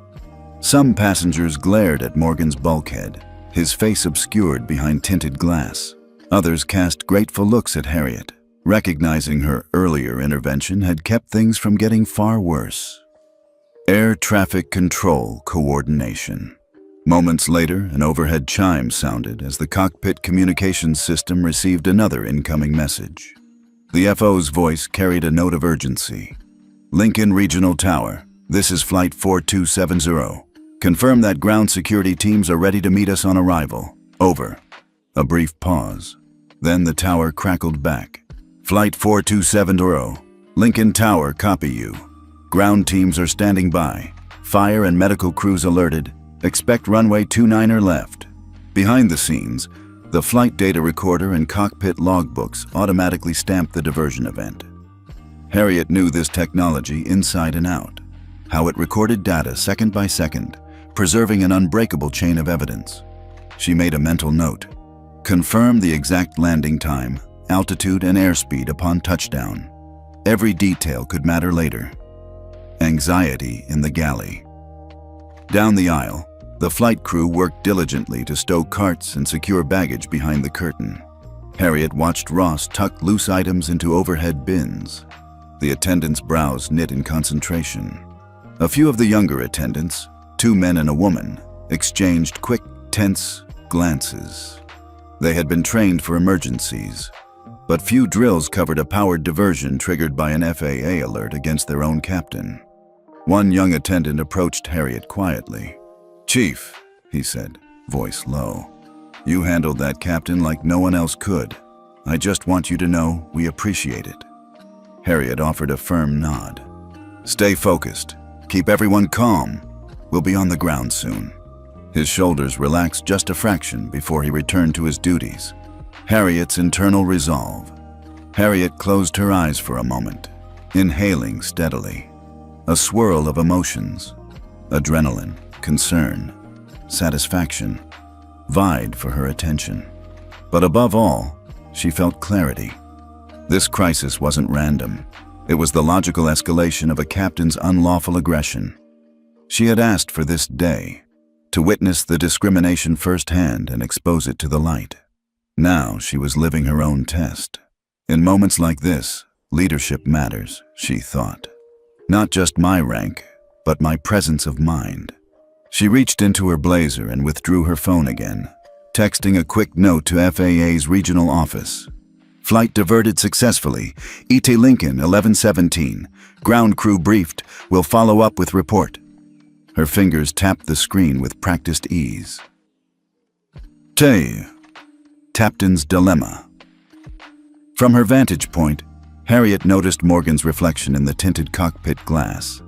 Some passengers glared at Morgan's bulkhead, his face obscured behind tinted glass. Others cast grateful looks at Harriet, recognizing her earlier intervention had kept things from getting far worse. Air traffic control coordination. Moments later, an overhead chime sounded as the cockpit communications system received another incoming message. The FO's voice carried a note of urgency. "Lincoln Regional Tower, this is Flight 4270. Confirm that ground security teams are ready to meet us on arrival. Over." A brief pause. Then the tower crackled back. "Flight 4270, Lincoln Tower, copy you. Ground teams are standing by. Fire and medical crews alerted. Expect runway 29er left." Behind the scenes, the flight data recorder and cockpit logbooks automatically stamped the diversion event. Harriet knew this technology inside and out, how it recorded data second by second, preserving an unbreakable chain of evidence. She made a mental note. Confirm the exact landing time, altitude, and airspeed upon touchdown. Every detail could matter later. Anxiety in the galley. Down the aisle, the flight crew worked diligently to stow carts and secure baggage behind the curtain. Harriet watched Ross tuck loose items into overhead bins. The attendants' brows knit in concentration. A few of the younger attendants, 2 men and a woman, exchanged quick, tense glances. They had been trained for emergencies, but few drills covered a powered diversion triggered by an FAA alert against their own captain. One young attendant approached Harriet quietly. "Chief," he said, voice low, "you handled that captain like no one else could. I just want you to know we appreciate it." Harriet offered a firm nod. "Stay focused. Keep everyone calm. We'll be on the ground soon." His shoulders relaxed just a fraction before he returned to his duties. Harriet's internal resolve. Harriet closed her eyes for a moment, inhaling steadily. A swirl of emotions, adrenaline, concern, satisfaction, vied for her attention. But above all, she felt clarity. This crisis wasn't random. It was the logical escalation of a captain's unlawful aggression. She had asked for this day, to witness the discrimination firsthand and expose it to the light. Now she was living her own test. In moments like this, leadership matters, she thought. Not just my rank, but my presence of mind. She reached into her blazer and withdrew her phone again, texting a quick note to FAA's regional office. "Flight diverted successfully. ET Lincoln 1117. Ground crew briefed. Will follow up with report." Her fingers tapped the screen with practiced ease. Captain's Dilemma. From her vantage point, Harriet noticed Morgan's reflection in the tinted cockpit glass.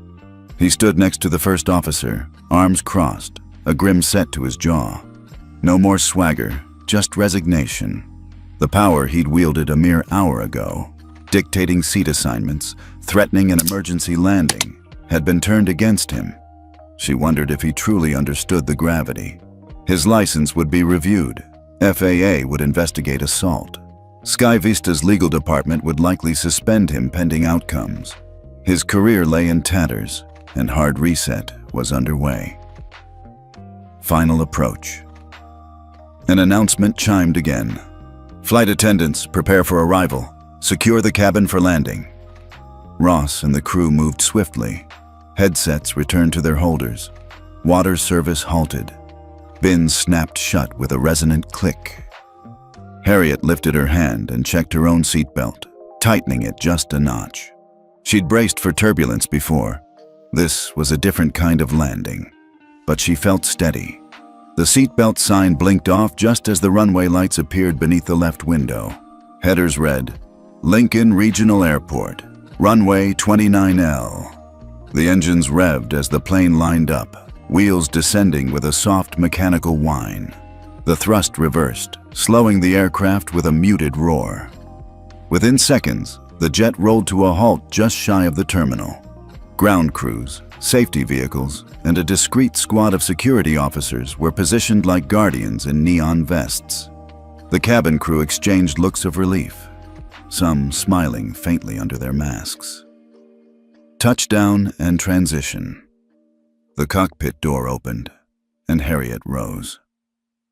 He stood next to the first officer, arms crossed, a grim set to his jaw. No more swagger, just resignation. The power he'd wielded a mere hour ago, dictating seat assignments, threatening an emergency landing, had been turned against him. She wondered if he truly understood the gravity. His license would be reviewed. FAA would investigate assault. Sky Vista's legal department would likely suspend him pending outcomes. His career lay in tatters, and hard reset was underway. Final approach. An announcement chimed again. Flight attendants, prepare for arrival. Secure the cabin for landing. Ross and the crew moved swiftly. Headsets returned to their holders. Water service halted. Bins snapped shut with a resonant click. Harriet lifted her hand and checked her own seatbelt, tightening it just a notch. She'd braced for turbulence before. This was a different kind of landing, but she felt steady. The seatbelt sign blinked off just as the runway lights appeared beneath the left window. Headers read, Lincoln Regional Airport, runway 29L. The engines revved as the plane lined up, wheels descending with a soft mechanical whine. The thrust reversed, slowing the aircraft with a muted roar. Within seconds, the jet rolled to a halt just shy of the terminal. Ground crews, safety vehicles, and a discreet squad of security officers were positioned like guardians in neon vests. The cabin crew exchanged looks of relief, some smiling faintly under their masks. Touchdown and transition. The cockpit door opened, and Harriet rose.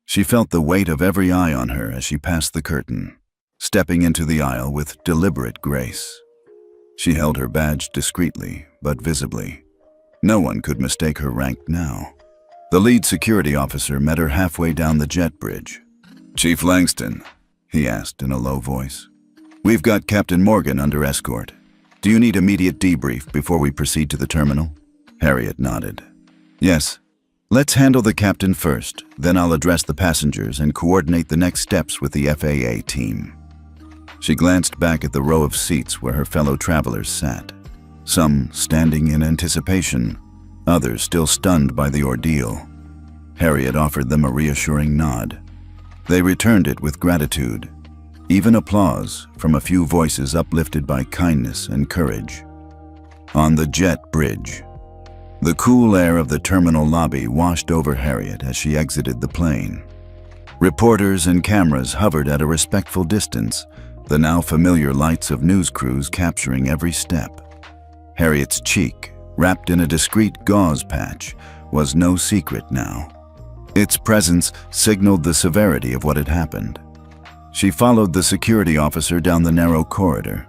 She felt the weight of every eye on her as she passed the curtain, stepping into the aisle with deliberate grace. She held her badge discreetly, but visibly. No one could mistake her rank now. The lead security officer met her halfway down the jet bridge. "Chief Langston," he asked in a low voice. "We've got Captain Morgan under escort. Do you need immediate debrief before we proceed to the terminal?" Harriet nodded. "Yes. Let's handle the captain first, then I'll address the passengers and coordinate the next steps with the FAA team." She glanced back at the row of seats where her fellow travelers sat, some standing in anticipation, others still stunned by the ordeal. Harriet offered them a reassuring nod. They returned it with gratitude, even applause from a few voices uplifted by kindness and courage. On the jet bridge, the cool air of the terminal lobby washed over Harriet as she exited the plane. Reporters and cameras hovered at a respectful distance, the now familiar lights of news crews capturing every step. Harriet's cheek, wrapped in a discreet gauze patch, was no secret now. Its presence signaled the severity of what had happened. She followed the security officer down the narrow corridor.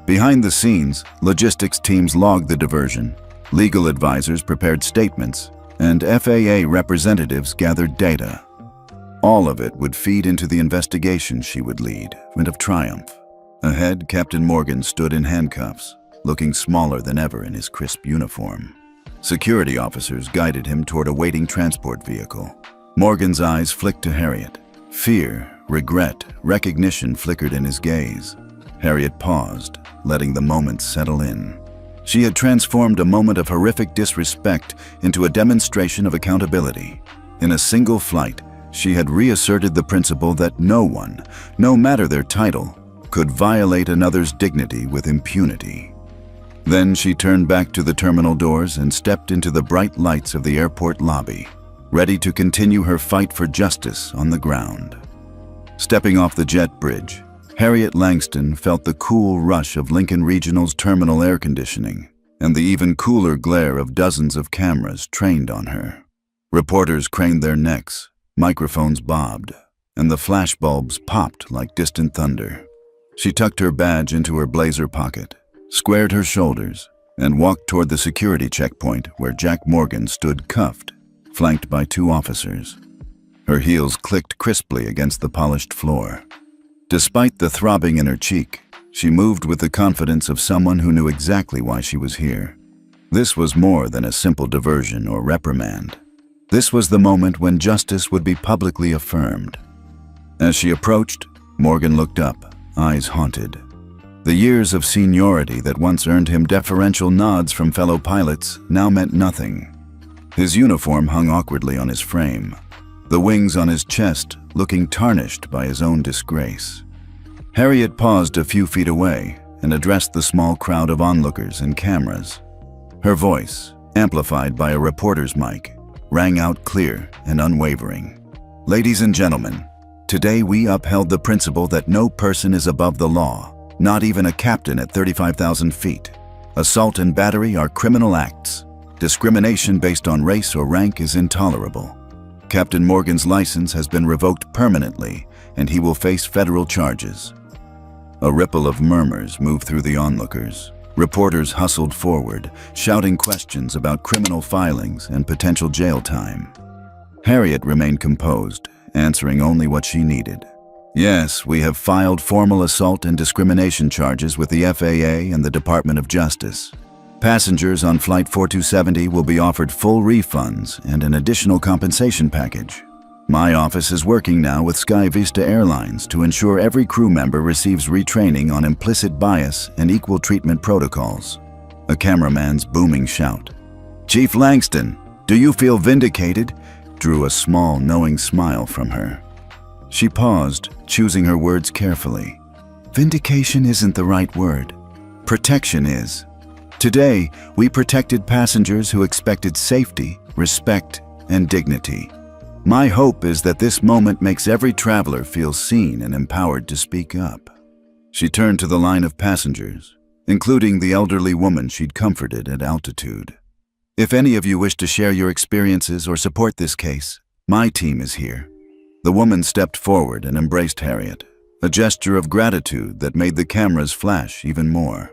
Behind the scenes, logistics teams logged the diversion, legal advisors prepared statements, and FAA representatives gathered data. All of it would feed into the investigation she would lead, and of triumph. Ahead, Captain Morgan stood in handcuffs, looking smaller than ever in his crisp uniform. Security officers guided him toward a waiting transport vehicle. Morgan's eyes flicked to Harriet. Fear, regret, recognition flickered in his gaze. Harriet paused, letting the moment settle in. She had transformed a moment of horrific disrespect into a demonstration of accountability. In a single flight, she had reasserted the principle that no one, no matter their title, could violate another's dignity with impunity. Then she turned back to the terminal doors and stepped into the bright lights of the airport lobby, ready to continue her fight for justice on the ground. Stepping off the jet bridge, Harriet Langston felt the cool rush of Lincoln Regional's terminal air conditioning and the even cooler glare of dozens of cameras trained on her. Reporters craned their necks, microphones bobbed, and the flashbulbs popped like distant thunder. She tucked her badge into her blazer pocket, squared her shoulders, and walked toward the security checkpoint where Jack Morgan stood cuffed, flanked by two officers. Her heels clicked crisply against the polished floor. Despite the throbbing in her cheek, she moved with the confidence of someone who knew exactly why she was here. This was more than a simple diversion or reprimand. This was the moment when justice would be publicly affirmed. As she approached, Morgan looked up, eyes haunted. The years of seniority that once earned him deferential nods from fellow pilots now meant nothing. His uniform hung awkwardly on his frame, the wings on his chest looking tarnished by his own disgrace. Harriet paused a few feet away and addressed the small crowd of onlookers and cameras. Her voice, amplified by a reporter's mic, rang out clear and unwavering. "Ladies and gentlemen, today we upheld the principle that no person is above the law, not even a captain at 35,000 feet. Assault and battery are criminal acts. Discrimination based on race or rank is intolerable. Captain Morgan's license has been revoked permanently, and he will face federal charges. A ripple of murmurs moved through the onlookers. Reporters hustled forward, shouting questions about criminal filings and potential jail time. Harriet remained composed, answering only what she needed. Yes, we have filed formal assault and discrimination charges with the FAA and the Department of Justice. Passengers on Flight 4270 will be offered full refunds and an additional compensation package. My office is working now with Sky Vista Airlines to ensure every crew member receives retraining on implicit bias and equal treatment protocols. A cameraman's booming shout. "Chief Langston, do you feel vindicated?" drew a small, knowing smile from her. She paused, choosing her words carefully. Vindication isn't the right word. Protection is. Today, we protected passengers who expected safety, respect, and dignity. My hope is that this moment makes every traveler feel seen and empowered to speak up. She turned to the line of passengers, including the elderly woman she'd comforted at altitude. If any of you wish to share your experiences or support this case, my team is here. The woman stepped forward and embraced Harriet, a gesture of gratitude that made the cameras flash even more.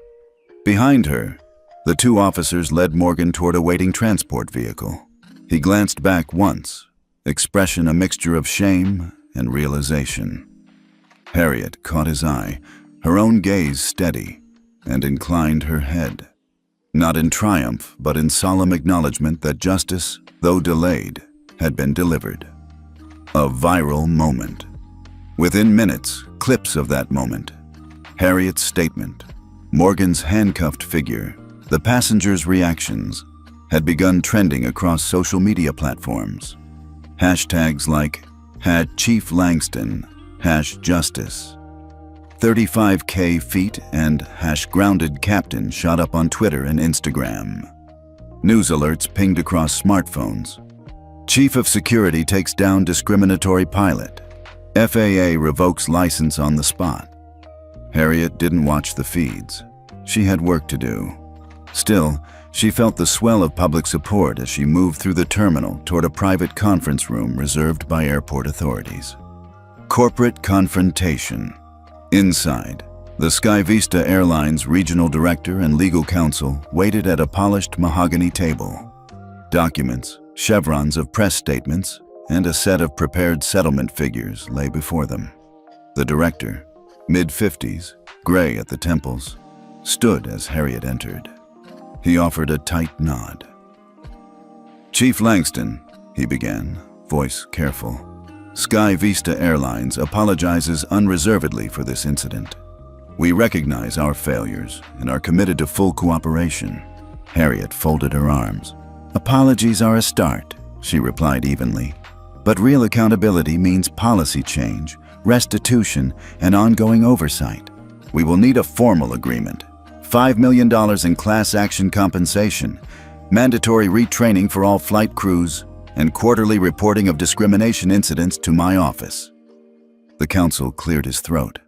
Behind her, the two officers led Morgan toward a waiting transport vehicle. He glanced back once, expression a mixture of shame and realization. Harriet caught his eye, her own gaze steady, and inclined her head. Not in triumph, but in solemn acknowledgement that justice, though delayed, had been delivered. A viral moment. Within minutes, clips of that moment. Harriet's statement, Morgan's handcuffed figure, the passengers' reactions, had begun trending across social media platforms. Hashtags like #Chief Langston, #Justice, 35K feet, and #Grounded Captain shot up on Twitter and Instagram. News alerts pinged across smartphones. Chief of Security takes down discriminatory pilot. FAA revokes license on the spot. Harriet didn't watch the feeds. She had work to do. Still, she felt the swell of public support as she moved through the terminal toward a private conference room reserved by airport authorities. Corporate confrontation. Inside, the Sky Vista Airlines regional director and legal counsel waited at a polished mahogany table. Documents, chevrons of press statements, and a set of prepared settlement figures lay before them. The director, mid-50s, gray at the temples, stood as Harriet entered. He offered a tight nod. "Chief Langston," he began, voice careful, "Sky Vista Airlines apologizes unreservedly for this incident. We recognize our failures and are committed to full cooperation." Harriet folded her arms. "Apologies are a start," she replied evenly. "But real accountability means policy change, restitution, and ongoing oversight. We will need a formal agreement. $5 million in class action compensation, mandatory retraining for all flight crews, and quarterly reporting of discrimination incidents to my office." The counsel cleared his throat.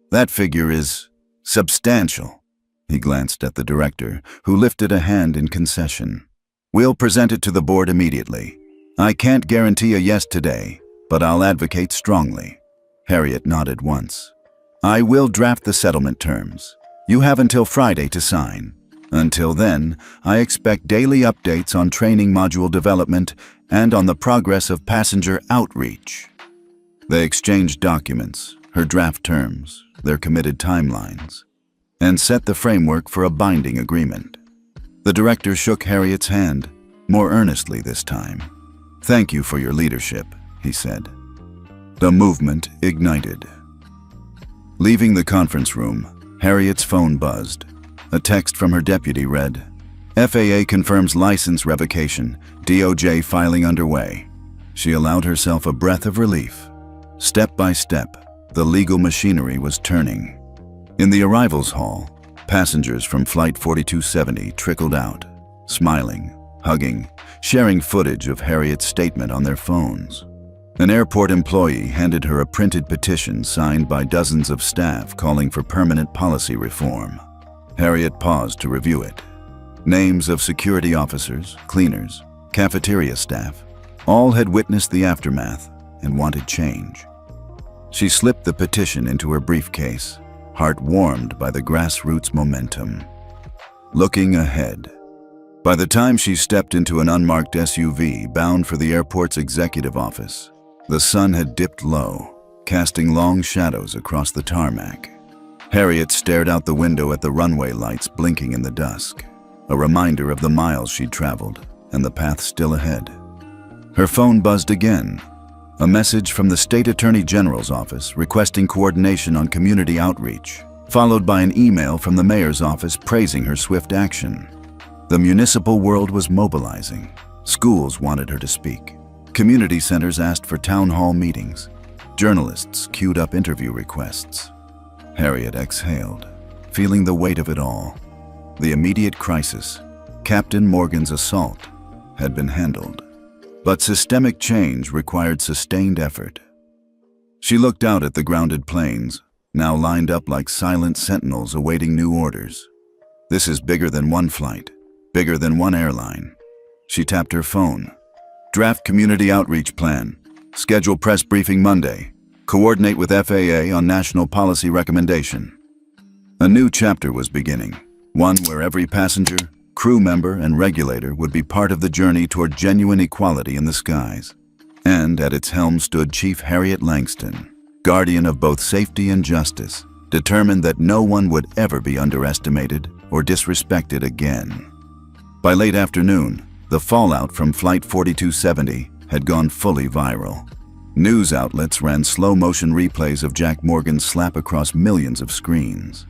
"That figure is substantial." He glanced at the director, who lifted a hand in concession. "We'll present it to the board immediately. I can't guarantee a yes today, but I'll advocate strongly." Harriet nodded once. "I will draft the settlement terms. You have until Friday to sign. Until then, I expect daily updates on training module development and on the progress of passenger outreach." They exchanged documents, her draft terms, their committed timelines, and set the framework for a binding agreement. The director shook Harriet's hand, more earnestly this time. "Thank you for your leadership," he said. The movement ignited. Leaving the conference room, Harriet's phone buzzed. A text from her deputy read, "FAA confirms license revocation, DOJ filing underway." She allowed herself a breath of relief. Step by step, the legal machinery was turning. In the arrivals hall, passengers from Flight 4270 trickled out, smiling, hugging, sharing footage of Harriet's statement on their phones. An airport employee handed her a printed petition signed by dozens of staff calling for permanent policy reform. Harriet paused to review it. Names of security officers, cleaners, cafeteria staff, all had witnessed the aftermath and wanted change. She slipped the petition into her briefcase, heart warmed by the grassroots momentum. Looking ahead. By the time she stepped into an unmarked SUV bound for the airport's executive office, the sun had dipped low, casting long shadows across the tarmac. Harriet stared out the window at the runway lights blinking in the dusk, a reminder of the miles she'd traveled and the path still ahead. Her phone buzzed again, a message from the State Attorney General's office requesting coordination on community outreach, followed by an email from the mayor's office praising her swift action. The municipal world was mobilizing. Schools wanted her to speak. Community centers asked for town hall meetings. Journalists queued up interview requests. Harriet exhaled, feeling the weight of it all. The immediate crisis, Captain Morgan's assault, had been handled. But systemic change required sustained effort. She looked out at the grounded planes, now lined up like silent sentinels awaiting new orders. This is bigger than one flight, bigger than one airline. She tapped her phone. Draft community outreach plan. Schedule press briefing Monday. Coordinate with FAA on national policy recommendation. A new chapter was beginning, one where every passenger, crew member, and regulator would be part of the journey toward genuine equality in the skies. And at its helm stood Chief Harriet Langston, guardian of both safety and justice, determined that no one would ever be underestimated or disrespected again. By late afternoon, the fallout from Flight 4270 had gone fully viral. News outlets ran slow-motion replays of Jack Morgan's slap across millions of screens.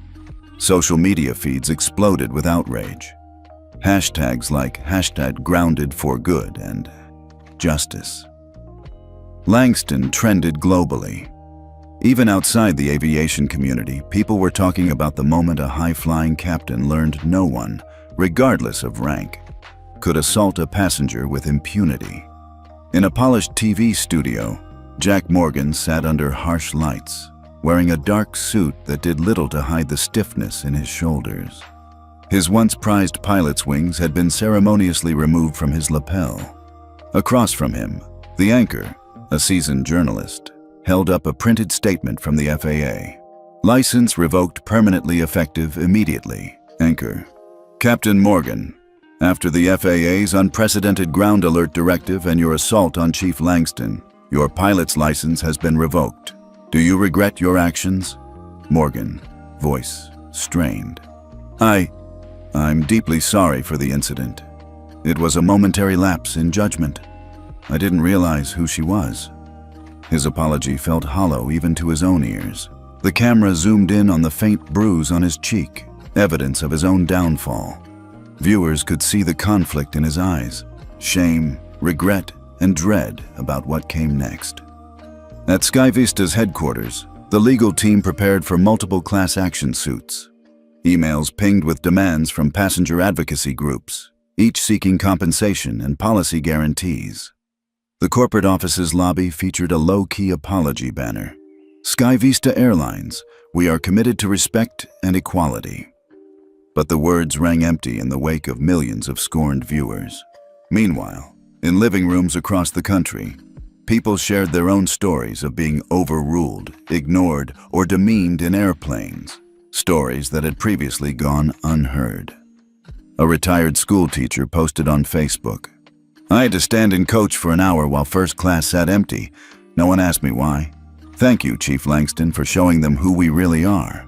Social media feeds exploded with outrage. Hashtags like #GroundedForGood and Justice. Langston trended globally. Even outside the aviation community, people were talking about the moment a high-flying captain learned no one, regardless of rank, could assault a passenger with impunity. In a polished TV studio, Jack Morgan sat under harsh lights, wearing a dark suit that did little to hide the stiffness in his shoulders. His once prized pilot's wings had been ceremoniously removed from his lapel. Across from him, the anchor, a seasoned journalist, held up a printed statement from the FAA. License revoked permanently effective immediately. Anchor. Captain Morgan, after the FAA's unprecedented ground alert directive and your assault on Chief Langston, your pilot's license has been revoked. Do you regret your actions? Morgan, voice strained. I'm deeply sorry for the incident. It was a momentary lapse in judgment. I didn't realize who she was. His apology felt hollow even to his own ears. The camera zoomed in on the faint bruise on his cheek, evidence of his own downfall. Viewers could see the conflict in his eyes, shame, regret, and dread about what came next. At SkyVista's headquarters, the legal team prepared for multiple class action suits. Emails pinged with demands from passenger advocacy groups, each seeking compensation and policy guarantees. The corporate office's lobby featured a low-key apology banner. SkyVista Airlines, we are committed to respect and equality. But the words rang empty in the wake of millions of scorned viewers. Meanwhile, in living rooms across the country, people shared their own stories of being overruled, ignored, or demeaned in airplanes, stories that had previously gone unheard. A retired school teacher posted on Facebook, I had to stand and coach for an hour while first class sat empty. No one asked me why. Thank you, Chief Langston, for showing them who we really are.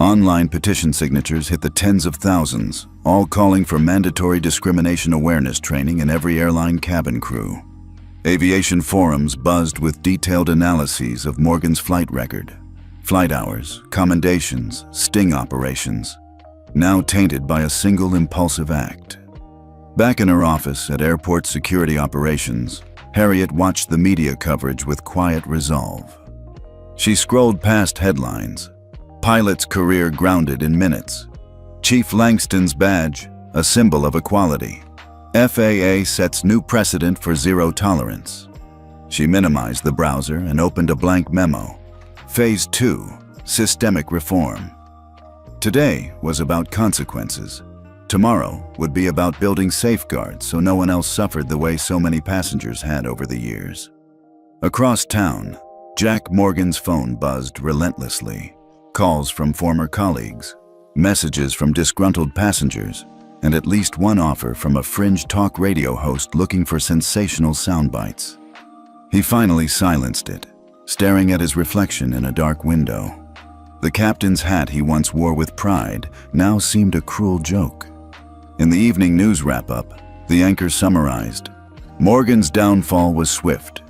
Online petition signatures hit the tens of thousands, all calling for mandatory discrimination awareness training in every airline cabin crew. Aviation forums buzzed with detailed analyses of Morgan's flight record, flight hours, commendations, sting operations, now tainted by a single impulsive act. Back in her office at Airport Security Operations, Harriet watched the media coverage with quiet resolve. She scrolled past headlines. Pilot's career grounded in minutes. Chief Langston's badge, a symbol of equality. FAA sets new precedent for zero tolerance. She minimized the browser and opened a blank memo. Phase 2, systemic reform. Today was about consequences. Tomorrow would be about building safeguards so no one else suffered the way so many passengers had over the years. Across town, Jack Morgan's phone buzzed relentlessly. Calls from former colleagues, messages from disgruntled passengers, and at least one offer from a fringe talk radio host looking for sensational sound bites. He finally silenced it, staring at his reflection in a dark window. The captain's hat he once wore with pride now seemed a cruel joke. In the evening news wrap-up, the anchor summarized, "Morgan's downfall was swift.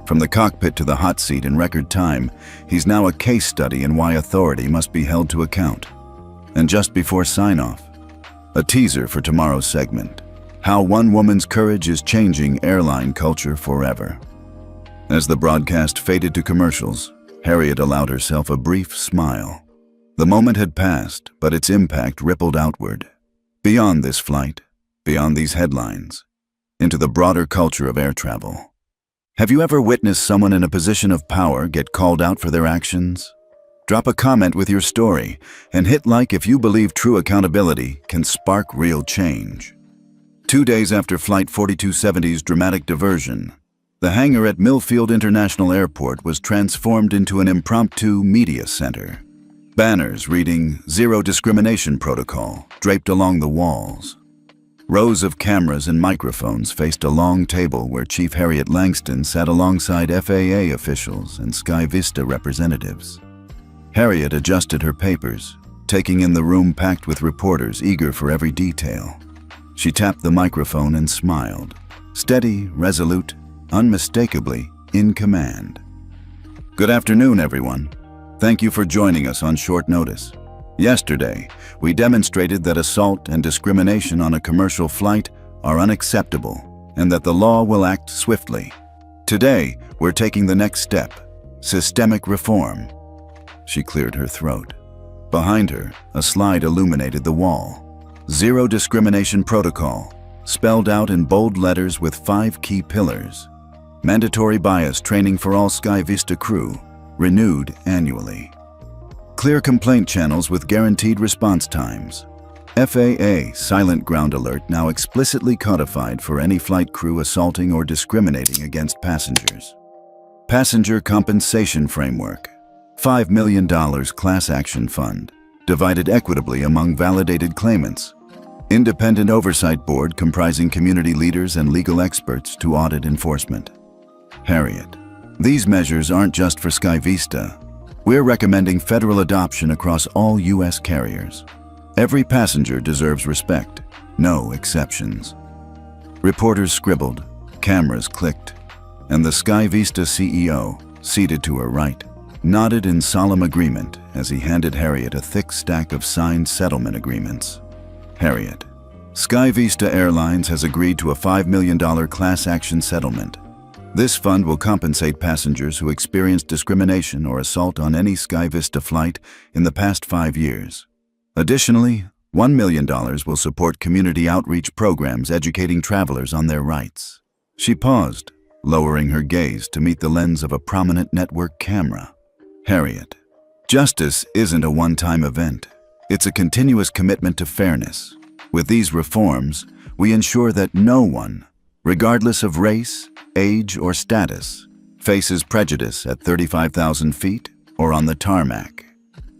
From the cockpit to the hot seat in record time, he's now a case study in why authority must be held to account." And just before sign-off, a teaser for tomorrow's segment, how one woman's courage is changing airline culture forever. As the broadcast faded to commercials, Harriet allowed herself a brief smile. The moment had passed, but its impact rippled outward. Beyond this flight, beyond these headlines, into the broader culture of air travel. Have you ever witnessed someone in a position of power get called out for their actions? Drop a comment with your story and hit like if you believe true accountability can spark real change. 2 days after Flight 4270's dramatic diversion, the hangar at Millfield International Airport was transformed into an impromptu media center. Banners reading "Zero Discrimination Protocol" draped along the walls. Rows of cameras and microphones faced a long table where Chief Harriet Langston sat alongside FAA officials and Sky Vista representatives. Harriet adjusted her papers, taking in the room packed with reporters eager for every detail. She tapped the microphone and smiled, steady, resolute, unmistakably in command. "Good afternoon, everyone. Thank you for joining us on short notice. Yesterday, we demonstrated that assault and discrimination on a commercial flight are unacceptable and that the law will act swiftly. Today, we're taking the next step, systemic reform." She cleared her throat. Behind her, a slide illuminated the wall. "Zero Discrimination Protocol," spelled out in bold letters with 5 key pillars. Mandatory bias training for all Sky Vista crew, renewed annually. Clear complaint channels with guaranteed response times. FAA silent ground alert now explicitly codified for any flight crew assaulting or discriminating against passengers. Passenger compensation framework. $5 million class action fund, divided equitably among validated claimants. Independent oversight board comprising community leaders and legal experts to audit enforcement. Harriet. These measures aren't just for Sky Vista. We're recommending federal adoption across all U.S. carriers. Every passenger deserves respect, no exceptions. Reporters scribbled, cameras clicked, and the Sky Vista CEO, seated to her right, nodded in solemn agreement as he handed Harriet a thick stack of signed settlement agreements. Harriet. Sky Vista Airlines has agreed to a $5 million class action settlement. This fund will compensate passengers who experienced discrimination or assault on any Sky Vista flight in the past 5 years. Additionally, $1 million will support community outreach programs educating travelers on their rights. She paused, lowering her gaze to meet the lens of a prominent network camera. Harriet. Justice isn't a one-time event. It's a continuous commitment to fairness. With these reforms, we ensure that no one, regardless of race, age, or status, faces prejudice at 35,000 feet or on the tarmac.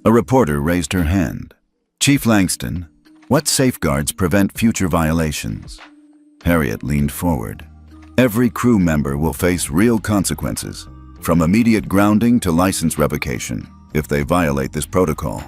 A reporter raised her hand. "Chief Langston, what safeguards prevent future violations?" Harriet leaned forward. "Every crew member will face real consequences, from immediate grounding to license revocation, if they violate this protocol.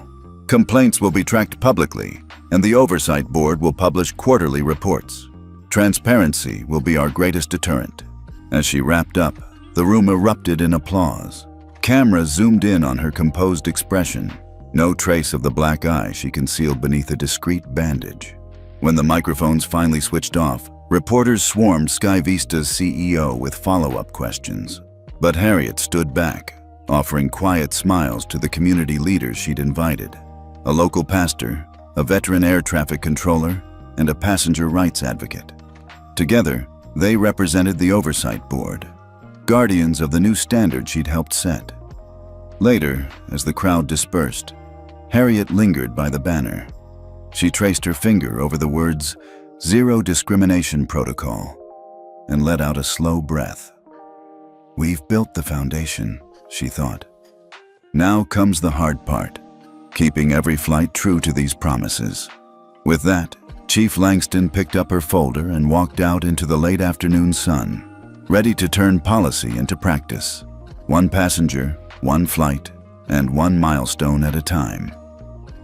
Complaints will be tracked publicly, and the Oversight Board will publish quarterly reports. Transparency will be our greatest deterrent." As she wrapped up, the room erupted in applause. Cameras zoomed in on her composed expression, no trace of the black eye she concealed beneath a discreet bandage. When the microphones finally switched off, reporters swarmed Sky Vista's CEO with follow-up questions. But Harriet stood back, offering quiet smiles to the community leaders she'd invited. A local pastor, a veteran air traffic controller, and a passenger rights advocate. Together, they represented the Oversight Board, guardians of the new standard she'd helped set. Later, as the crowd dispersed, Harriet lingered by the banner. She traced her finger over the words, "Zero Discrimination Protocol," and let out a slow breath. "We've built the foundation," she thought. "Now comes the hard part, keeping every flight true to these promises." With that, Chief Langston picked up her folder and walked out into the late afternoon sun, ready to turn policy into practice. One passenger, one flight, and one milestone at a time.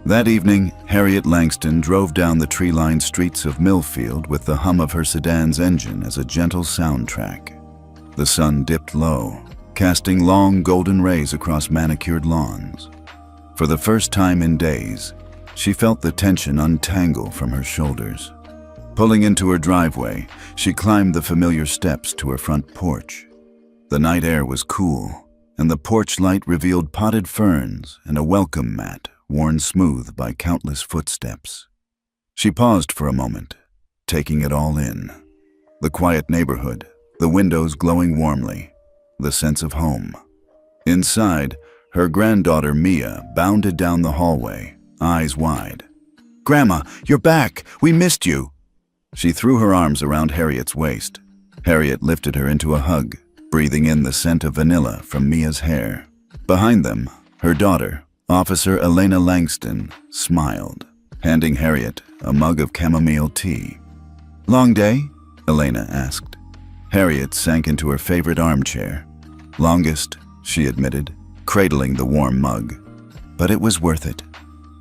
That evening, Harriet Langston drove down the tree-lined streets of Millfield with the hum of her sedan's engine as a gentle soundtrack. The sun dipped low, casting long golden rays across manicured lawns. For the first time in days, she felt the tension untangle from her shoulders. Pulling into her driveway, she climbed the familiar steps to her front porch. The night air was cool, and the porch light revealed potted ferns and a welcome mat worn smooth by countless footsteps. She paused for a moment, taking it all in. The quiet neighborhood, the windows glowing warmly, the sense of home. Inside, her granddaughter Mia bounded down the hallway, eyes wide. "Grandma, you're back! We missed you!" She threw her arms around Harriet's waist. Harriet lifted her into a hug, breathing in the scent of vanilla from Mia's hair. Behind them, her daughter, Officer Elena Langston, smiled, handing Harriet a mug of chamomile tea. "Long day?" Elena asked. Harriet sank into her favorite armchair. "Longest," she admitted, cradling the warm mug. "But it was worth it."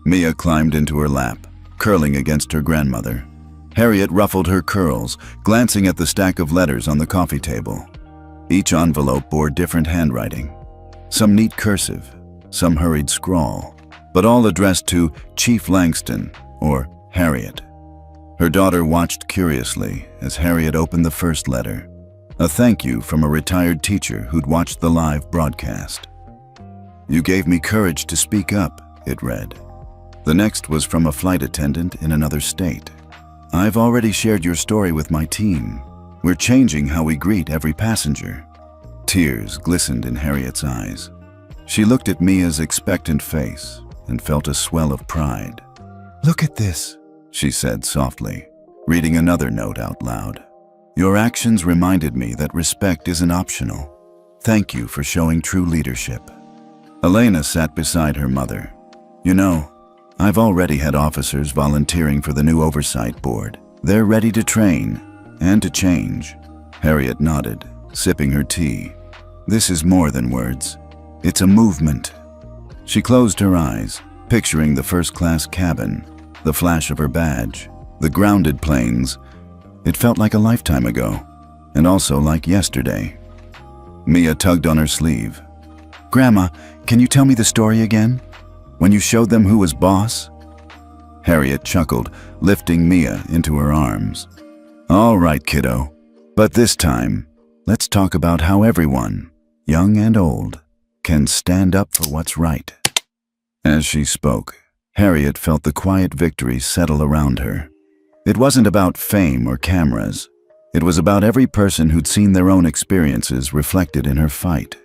Mia climbed into her lap, curling against her grandmother. Harriet ruffled her curls, glancing at the stack of letters on the coffee table. Each envelope bore different handwriting, some neat cursive, some hurried scrawl, but all addressed to Chief Langston, or Harriet. Her daughter watched curiously as Harriet opened the first letter, a thank you from a retired teacher who'd watched the live broadcast. "You gave me courage to speak up," it read. The next was from a flight attendant in another state. "I've already shared your story with my team. We're changing how we greet every passenger." Tears glistened in Harriet's eyes. She looked at Mia's expectant face and felt a swell of pride. "Look at this," she said softly, reading another note out loud. "Your actions reminded me that respect isn't optional. Thank you for showing true leadership." Elena sat beside her mother. "You know, I've already had officers volunteering for the new oversight board. They're ready to train and to change." Harriet nodded, sipping her tea. "This is more than words. It's a movement." She closed her eyes, picturing the first-class cabin, the flash of her badge, the grounded planes. It felt like a lifetime ago, and also like yesterday. Mia tugged on her sleeve. "Grandma, can you tell me the story again? When you showed them who was boss?" Harriet chuckled, lifting Mia into her arms. "All right, kiddo. But this time, let's talk about how everyone, young and old, can stand up for what's right." As she spoke, Harriet felt the quiet victory settle around her. It wasn't about fame or cameras. It was about every person who'd seen their own experiences reflected in her fight.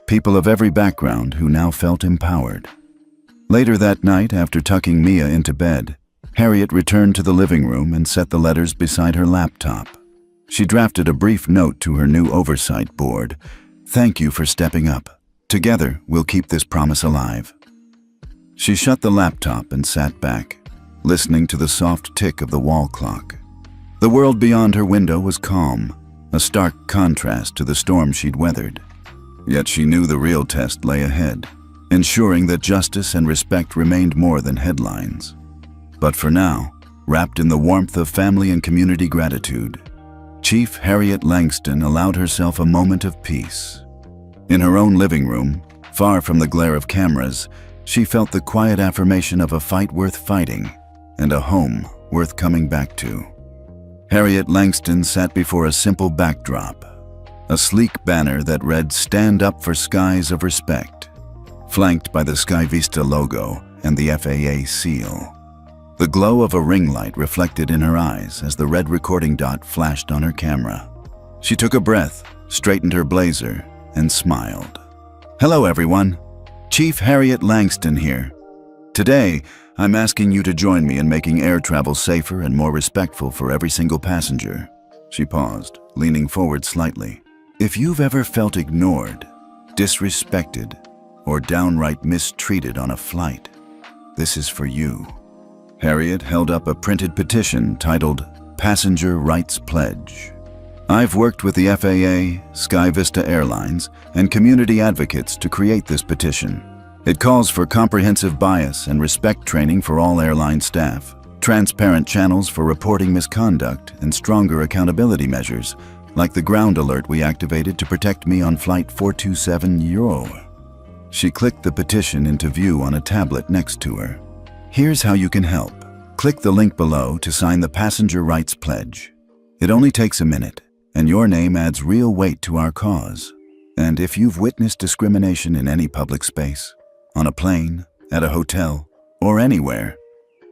People of every background who now felt empowered. Later that night, after tucking Mia into bed, Harriet returned to the living room and set the letters beside her laptop. She drafted a brief note to her new oversight board. "Thank you for stepping up. Together, we'll keep this promise alive." She shut the laptop and sat back, listening to the soft tick of the wall clock. The world beyond her window was calm, a stark contrast to the storm she'd weathered. Yet she knew the real test lay ahead, ensuring that justice and respect remained more than headlines. But for now, wrapped in the warmth of family and community gratitude, Chief Harriet Langston allowed herself a moment of peace. In her own living room, far from the glare of cameras, she felt the quiet affirmation of a fight worth fighting and a home worth coming back to. Harriet Langston sat before a simple backdrop, a sleek banner that read "Stand Up for Skies of Respect," flanked by the Sky Vista logo and the FAA seal. The glow of a ring light reflected in her eyes as the red recording dot flashed on her camera. She took a breath, straightened her blazer, and smiled. "Hello, everyone. Chief Harriet Langston here. Today, I'm asking you to join me in making air travel safer and more respectful for every single passenger. She paused, leaning forward slightly. If you've ever felt ignored, disrespected, or downright mistreated on a flight, this is for you. Harriet held up a printed petition titled Passenger Rights Pledge. I've worked with the FAA, Sky Vista Airlines, and community advocates to create this petition. It calls for comprehensive bias and respect training for all airline staff, transparent channels for reporting misconduct, and stronger accountability measures, like the ground alert we activated to protect me on Flight 427 Euro. She clicked the petition into view on a tablet next to her. Here's how you can help. Click the link below to sign the Passenger Rights Pledge. It only takes a minute, and your name adds real weight to our cause. And if you've witnessed discrimination in any public space, on a plane, at a hotel, or anywhere,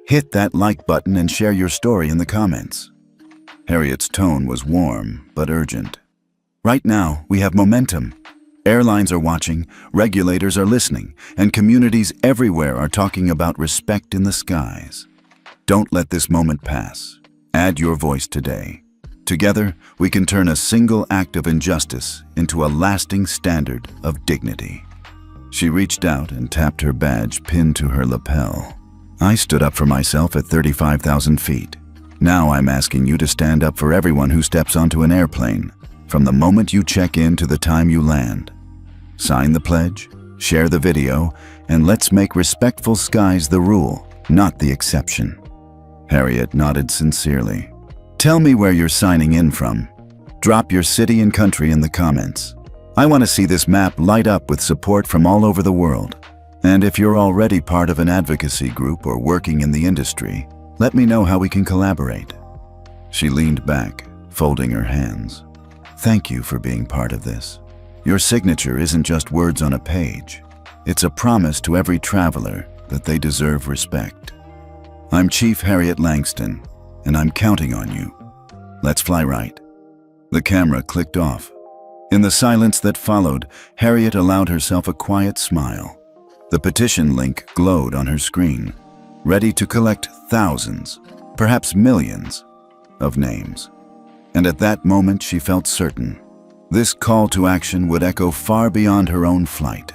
hit that like button and share your story in the comments. Harriet's tone was warm but urgent. Right now, we have momentum. Airlines are watching, regulators are listening, and communities everywhere are talking about respect in the skies. Don't let this moment pass. Add your voice today. Together, we can turn a single act of injustice into a lasting standard of dignity. She reached out and tapped her badge pinned to her lapel. I stood up for myself at 35,000 feet. Now I'm asking you to stand up for everyone who steps onto an airplane, from the moment you check in to the time you land. Sign the pledge, share the video, and let's make respectful skies the rule, not the exception. Harriet nodded sincerely. Tell me where you're signing in from. Drop your city and country in the comments. I want to see this map light up with support from all over the world. And if you're already part of an advocacy group or working in the industry, let me know how we can collaborate. She leaned back, folding her hands. Thank you for being part of this. Your signature isn't just words on a page. It's a promise to every traveler that they deserve respect. I'm Chief Harriet Langston, and I'm counting on you. Let's fly right. The camera clicked off. In the silence that followed, Harriet allowed herself a quiet smile. The petition link glowed on her screen, ready to collect thousands, perhaps millions, of names. And at that moment she felt certain. This call to action would echo far beyond her own flight.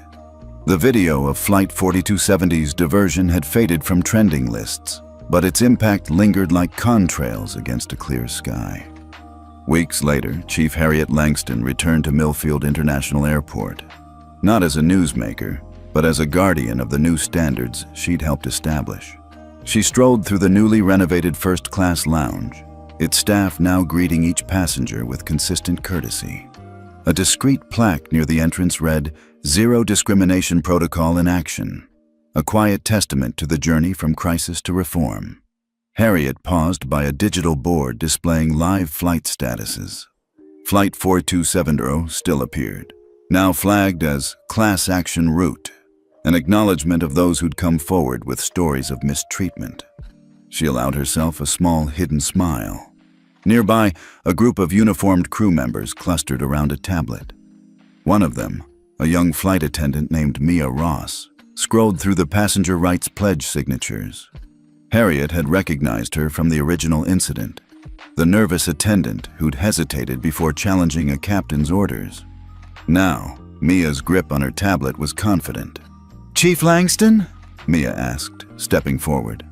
The video of Flight 4270's diversion had faded from trending lists, but its impact lingered like contrails against a clear sky. Weeks later, Chief Harriet Langston returned to Millfield International Airport, not as a newsmaker, but as a guardian of the new standards she'd helped establish. She strolled through the newly renovated first-class lounge, its staff now greeting each passenger with consistent courtesy. A discreet plaque near the entrance read, "Zero Discrimination Protocol in Action," a quiet testament to the journey from crisis to reform. Harriet paused by a digital board displaying live flight statuses. Flight 4270 still appeared, now flagged as Class Action Route, an acknowledgement of those who'd come forward with stories of mistreatment. She allowed herself a small hidden smile. Nearby, a group of uniformed crew members clustered around a tablet. One of them, a young flight attendant named Mia Ross, scrolled through the Passenger Rights Pledge signatures. Harriet had recognized her from the original incident, the nervous attendant who'd hesitated before challenging a captain's orders. Now, Mia's grip on her tablet was confident. "Chief Langston?" Mia asked, stepping forward.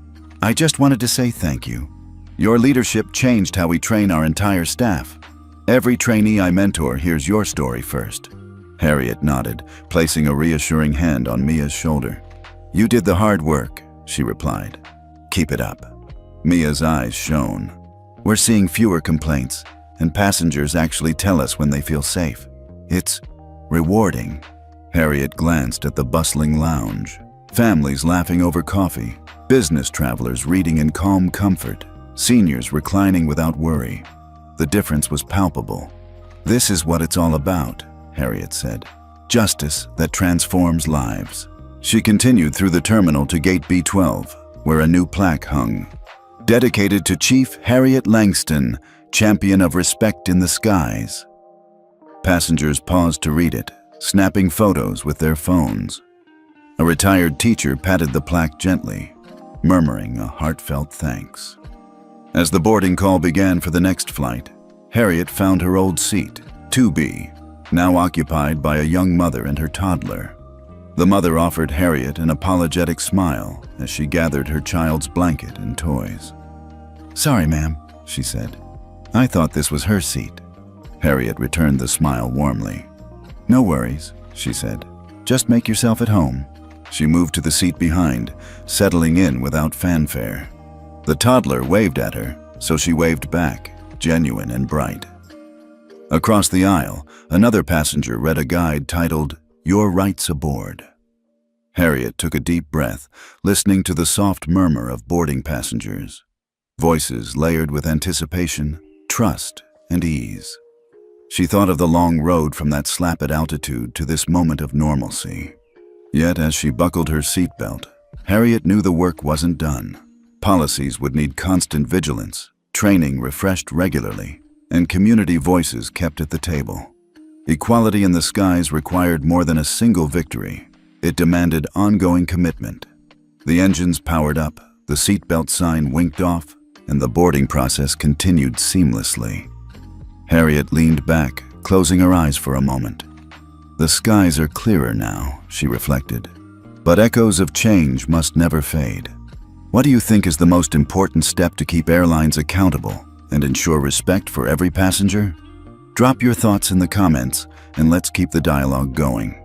"I just wanted to say thank you. Your leadership changed how we train our entire staff. Every trainee I mentor hears your story first." Harriet nodded, placing a reassuring hand on Mia's shoulder. "You did the hard work," she replied. "Keep it up." Mia's eyes shone. "We're seeing fewer complaints, and passengers actually tell us when they feel safe. It's rewarding." Harriet glanced at the bustling lounge. Families laughing over coffee, business travelers reading in calm comfort, seniors reclining without worry. The difference was palpable. "This is what it's all about," Harriet said. "Justice that transforms lives." She continued through the terminal to Gate B12, where a new plaque hung. "Dedicated to Chief Harriet Langston, Champion of Respect in the Skies." Passengers paused to read it, snapping photos with their phones. A retired teacher patted the plaque gently, murmuring a heartfelt thanks. As the boarding call began for the next flight, Harriet found her old seat, 2B, now occupied by a young mother and her toddler. The mother offered Harriet an apologetic smile as she gathered her child's blanket and toys. "Sorry, ma'am," she said. "I thought this was her seat." Harriet returned the smile warmly. "No worries," she said. "Just make yourself at home." She moved to the seat behind, settling in without fanfare. The toddler waved at her, so she waved back, genuine and bright. Across the aisle, another passenger read a guide titled, "Your Rights Aboard." Harriet took a deep breath, listening to the soft murmur of boarding passengers. Voices layered with anticipation, trust, and ease. She thought of the long road from that slap at altitude to this moment of normalcy. Yet as she buckled her seatbelt, Harriet knew the work wasn't done. Policies would need constant vigilance, training refreshed regularly, and community voices kept at the table. Equality in the skies required more than a single victory. It demanded ongoing commitment. The engines powered up, the seatbelt sign winked off, and the boarding process continued seamlessly. Harriet leaned back, closing her eyes for a moment. The skies are clearer now, she reflected. But echoes of change must never fade. What do you think is the most important step to keep airlines accountable and ensure respect for every passenger? Drop your thoughts in the comments, and let's keep the dialogue going.